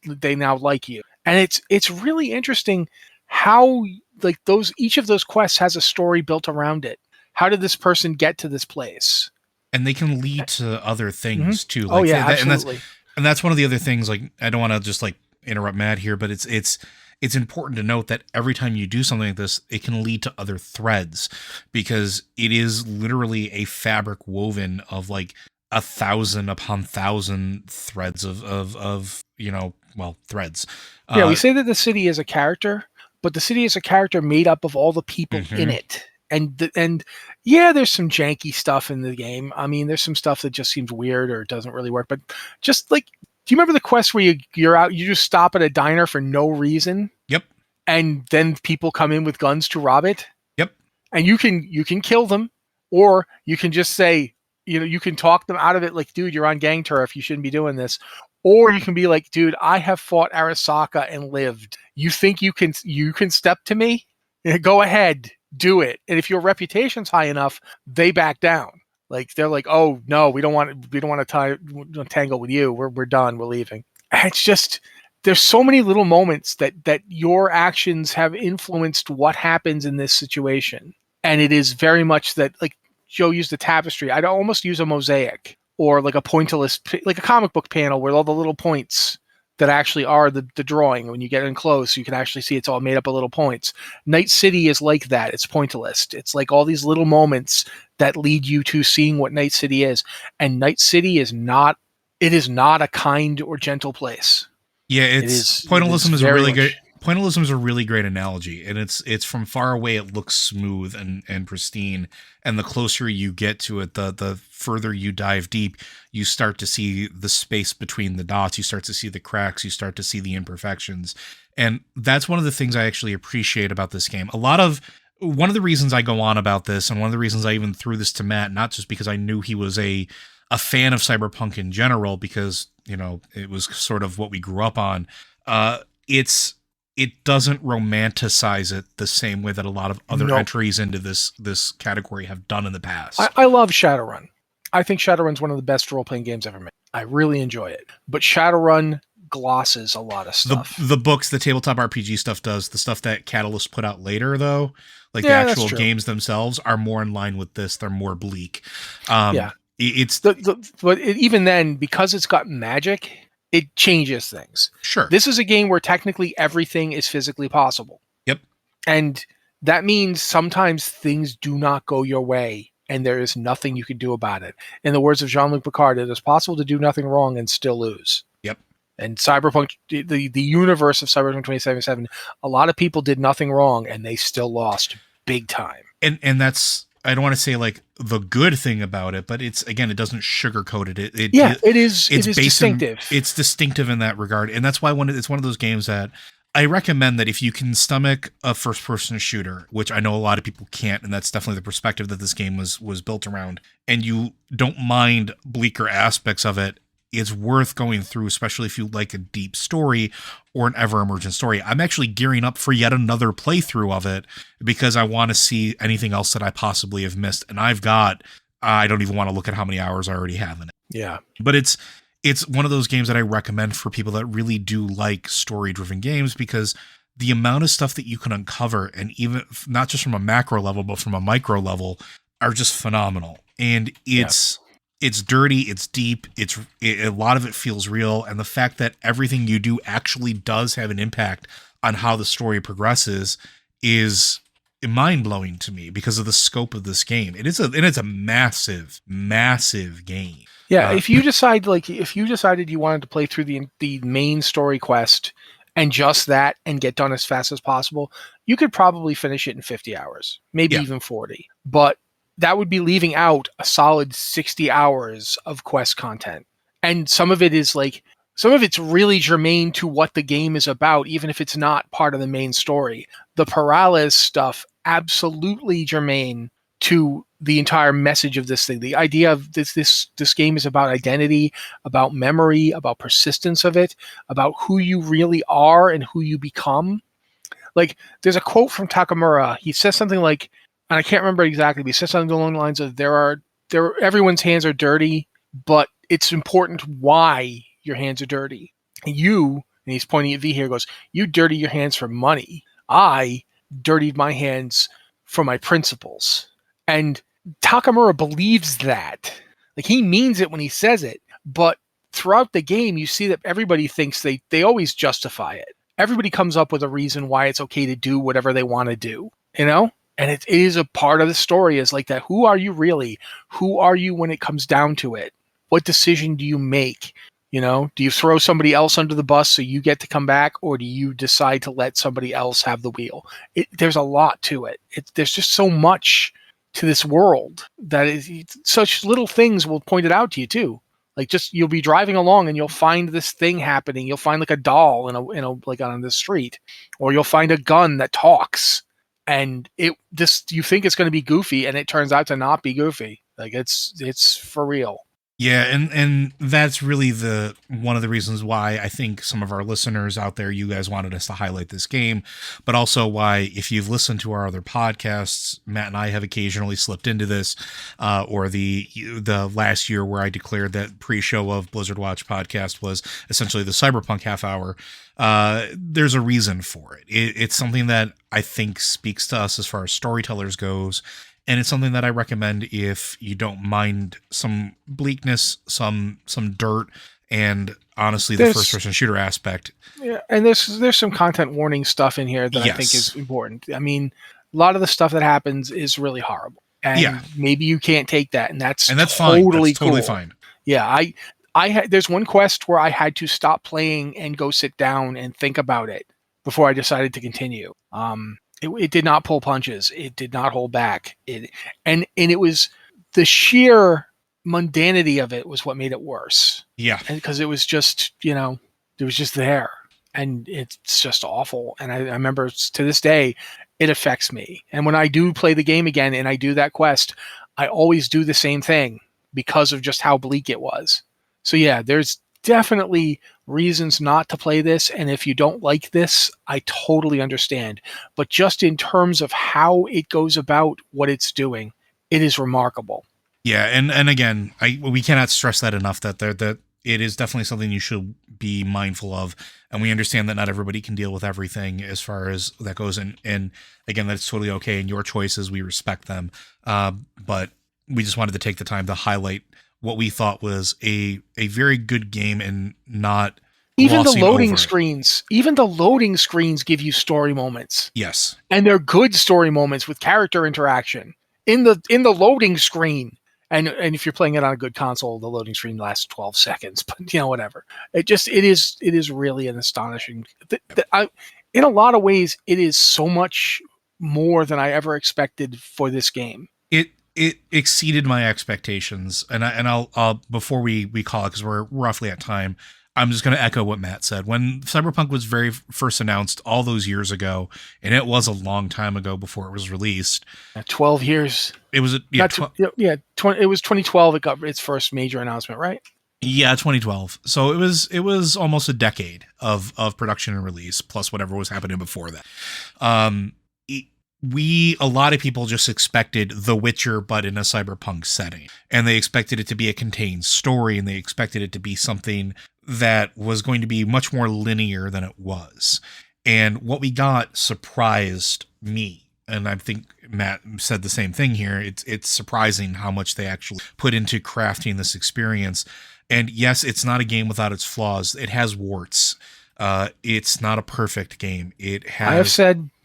they now like you. And it's really interesting how like each of those quests has a story built around it. How did this person get to this place? And they can lead to other things too. Like, absolutely. And that's one of the other things. Like, I don't want to just like interrupt Matt here, but it's important to note that every time you do something like this, it can lead to other threads, because it is literally a fabric woven of like 1,000 upon 1,000 threads of threads. We say that the city is a character, but the city is a character made up of all the people in it. And there's some janky stuff in the game. I mean, there's some stuff that just seems weird or doesn't really work. But just like, do you remember the quest where you're out, you just stop at a diner for no reason? Yep. And then people come in with guns to rob it? Yep. And you can kill them, or you can just say, You can talk them out of it like, dude, you're on gang turf. You shouldn't be doing this. Or you can be like, dude, I have fought Arasaka and lived. You think you can step to me? Yeah, go ahead, do it. And if your reputation's high enough, they back down. Like they're like, oh no, we don't want to tangle with you. We're done. We're leaving. And it's just there's so many little moments that your actions have influenced what happens in this situation. And it is very much that, like Joe used the tapestry. I'd almost use a mosaic or like a pointillist, like a comic book panel where all the little points that actually are the drawing. When you get in close, you can actually see it's all made up of little points. Night City is like that. It's pointillist. It's like all these little moments that lead you to seeing what Night City is. And Night City is not a kind or gentle place. Yeah, pointillism is a really good. Pointillism is a really great analogy, and it's from far away it looks smooth and pristine, and the closer you get to it, the further you dive deep, you start to see the space between the dots, you start to see the cracks, you start to see the imperfections, and that's one of the things I actually appreciate about this game. One of the reasons I go on about this, and one of the reasons I even threw this to Matt, not just because I knew he was a fan of Cyberpunk in general, because it was sort of what we grew up on. It doesn't romanticize it the same way that a lot of other entries into this category have done in the past. I love Shadowrun. I think Shadowrun's one of the best role-playing games ever made. I really enjoy it. But Shadowrun glosses a lot of stuff. The books, the tabletop RPG stuff does. The stuff that Catalyst put out later, though, like the actual games themselves, are more in line with this. They're more bleak. But even then, because it's got magic, it changes things. Sure. This is a game where technically everything is physically possible. Yep. And that means sometimes things do not go your way, and there is nothing you can do about it. In the words of Jean-Luc Picard, it is possible to do nothing wrong and still lose. Yep. And Cyberpunk, the universe of Cyberpunk 2077, a lot of people did nothing wrong, and they still lost big time. And that's, I don't want to say like the good thing about it, but it doesn't sugarcoat it. It is distinctive. It's distinctive in that regard. And that's why it's one of those games that I recommend that if you can stomach a first person shooter, which I know a lot of people can't, and that's definitely the perspective that this game was built around, and you don't mind bleaker aspects of it, it's worth going through, especially if you like a deep story or an ever-emergent story. I'm actually gearing up for yet another playthrough of it because I want to see anything else that I possibly have missed. And I don't even want to look at how many hours I already have in it. Yeah. But it's one of those games that I recommend for people that really do like story-driven games, because the amount of stuff that you can uncover, and even not just from a macro level, but from a micro level, are just phenomenal. And it's dirty, it's deep, a lot of it feels real, and the fact that everything you do actually does have an impact on how the story progresses is mind-blowing to me because of the scope of this game. It's a massive, massive game. Yeah, if you decided you wanted to play through the main story quest and just that and get done as fast as possible, you could probably finish it in 50 hours, maybe even 40. But that would be leaving out a solid 60 hours of quest content. And some of it's really germane to what the game is about, even if it's not part of the main story. The Perales stuff, absolutely germane to the entire message of this thing. The idea of this game is about identity, about memory, about persistence of it, about who you really are and who you become. Like, there's a quote from Takamura. He says something like, and I can't remember exactly, but he says something along the lines of, everyone's hands are dirty, but it's important why your hands are dirty. And he's pointing at V here, goes, you dirty your hands for money. I dirtied my hands for my principles. And Takamura believes that. Like, he means it when he says it, but throughout the game, you see that everybody thinks they always justify it. Everybody comes up with a reason why it's okay to do whatever they want to do, And it is a part of the story is like that. Who are you really? Who are you when it comes down to it? What decision do you make? Do you throw somebody else under the bus so you get to come back, or do you decide to let somebody else have the wheel? There's a lot to it. There's just so much to this world that such little things will point it out to you too. Like, just you'll be driving along and you'll find this thing happening. You'll find like a doll like on the street, or you'll find a gun that talks. And you think it's going to be goofy, and it turns out to not be goofy. Like it's for real. Yeah, and that's really the one of the reasons why I think some of our listeners out there, you guys wanted us to highlight this game, but also why, if you've listened to our other podcasts, Matt and I have occasionally slipped into this, or the last year where I declared that pre-show of Blizzard Watch podcast was essentially the Cyberpunk half hour. There's a reason for it. It's something that I think speaks to us as far as storytellers goes. And it's something that I recommend if you don't mind some bleakness, some dirt, and honestly, the first-person shooter aspect. Yeah, and there's some content warning stuff in here that I think is important. I mean, a lot of the stuff that happens is really horrible, and maybe you can't take that, and that's totally fine. That's totally cool. Fine. Yeah, there's one quest where I had to stop playing and go sit down and think about it before I decided to continue. It did not pull punches. It did not hold back. And it was the sheer mundanity of it was what made it worse. Yeah. And because it was just, it was just there, and it's just awful. And I remember to this day, it affects me. And when I do play the game again and I do that quest, I always do the same thing because of just how bleak it was. So yeah, there's definitely reasons not to play this, and if you don't like this, I totally understand. But just in terms of how it goes about what it's doing, it is remarkable. Yeah, and again, we cannot stress that enough that it is definitely something you should be mindful of, and we understand that not everybody can deal with everything as far as that goes, and again, that's totally okay, and your choices, we respect them. But we just wanted to take the time to highlight what we thought was a very good game, and not even the loading screens. Even the loading screens give you story moments. Yes, and they're good story moments with character interaction in the loading screen. And if you're playing it on a good console, the loading screen lasts 12 seconds. But whatever. It is really an astonishing. In a lot of ways, it is so much more than I ever expected for this game. It exceeded my expectations, and I'll before we call it, because we're roughly at time, I'm just going to echo what Matt said. When Cyberpunk was very first announced all those years ago, and it was a long time ago before it was released. 12 years. It was it was 2012. It got its first major announcement, right? Yeah, 2012. So it was almost a decade of production and release, plus whatever was happening before that. A lot of people just expected The Witcher, but in a cyberpunk setting, and they expected it to be a contained story, and they expected it to be something that was going to be much more linear than it was. And what we got surprised me, and I think Matt said the same thing here. It's surprising how much they actually put into crafting this experience. And yes, it's not a game without its flaws. It has warts. It's not a perfect game. It has.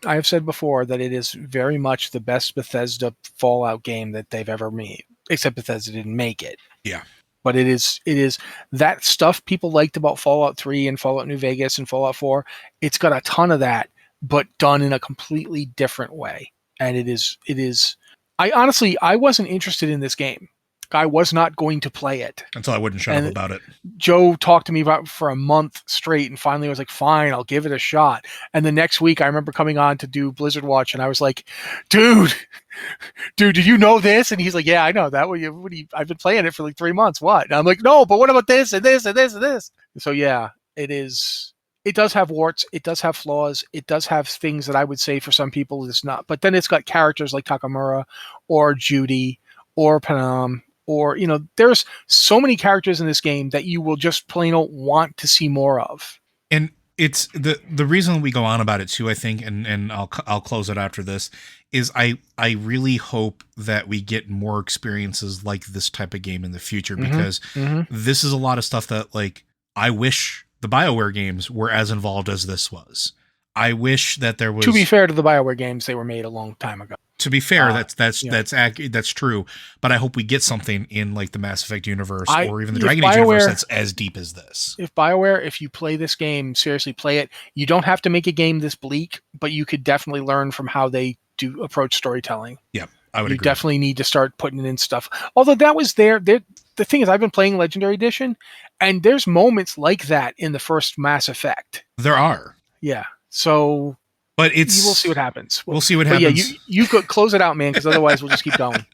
I have said before that it is very much the best Bethesda Fallout game that they've ever made, except Bethesda didn't make it. Yeah. But it is that stuff people liked about Fallout 3 and Fallout New Vegas and Fallout 4. It's got a ton of that, but done in a completely different way. And it is. I wasn't interested in this game. I was not going to play it until I wouldn't shut up about it. Joe talked to me about it for a month straight, and finally I was like, fine, I'll give it a shot. And the next week I remember coming on to do Blizzard Watch, and I was like, dude, did you know this? And he's like, yeah, I know that. I've been playing it for like 3 months. What? And I'm like, no, but what about this and this and this and this? So yeah, it does have warts. It does have flaws. It does have things that I would say for some people it's not. But then it's got characters like Takamura or Judy or Panam. Or, there's so many characters in this game that you will just plain old want to see more of. And it's the reason we go on about it too, I think, and I'll close it after this, is I really hope that we get more experiences like this type of game in the future, because this is a lot of stuff that, like, I wish the BioWare games were as involved as this was. I wish that there was. To be fair to the BioWare games, they were made a long time ago. To be fair, that's true. But I hope we get something in like the Mass Effect universe or even the Dragon Age universe that's as deep as this. If you play this game, seriously play it. You don't have to make a game this bleak, but you could definitely learn from how they do approach storytelling. Yeah, I would agree. You definitely need to start putting it in stuff. Although that was there. The thing is, I've been playing Legendary Edition, and there's moments like that in the first Mass Effect. There are. Yeah. So, but we'll see what happens. We'll see what happens. Yeah, you could close it out, man, because otherwise we'll just keep going.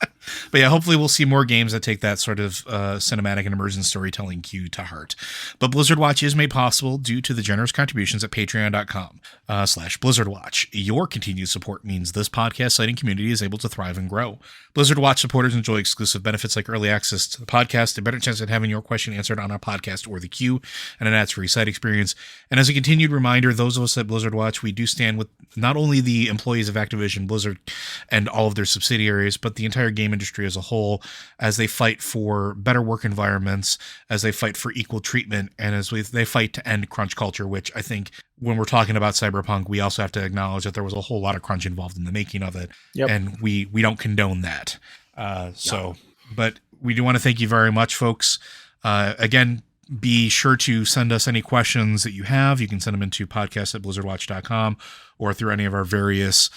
But yeah, hopefully we'll see more games that take that sort of cinematic and immersion storytelling cue to heart. But Blizzard Watch is made possible due to the generous contributions at patreon.com/BlizzardWatch. Your continued support means this podcast site and community is able to thrive and grow. Blizzard Watch supporters enjoy exclusive benefits like early access to the podcast, a better chance at having your question answered on our podcast or the queue, and an ad-free site experience. And as a continued reminder, those of us at Blizzard Watch, we do stand with not only the employees of Activision Blizzard and all of their subsidiaries, but the entire game industry as a whole, as they fight for better work environments, as they fight for equal treatment, and they fight to end crunch culture, which I think when we're talking about Cyberpunk, we also have to acknowledge that there was a whole lot of crunch involved in the making of it. Yep. And we don't condone that. But we do want to thank you very much, folks. Again, be sure to send us any questions that you have. You can send them into podcast@blizzardwatch.com or through any of our various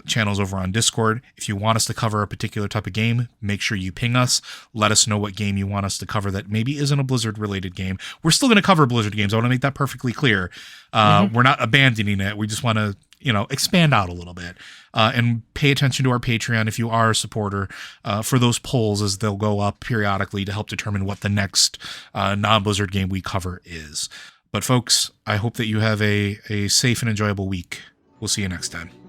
channels over on Discord. If you want us to cover a particular type of game, make sure you ping us. Let us know what game you want us to cover that maybe isn't a Blizzard-related game. We're still going to cover Blizzard games. I want to make that perfectly clear. We're not abandoning it. We just want to, expand out a little bit. And pay attention to our Patreon if you are a supporter for those polls as they'll go up periodically to help determine what the next non-Blizzard game we cover is. But folks, I hope that you have a safe and enjoyable week. We'll see you next time.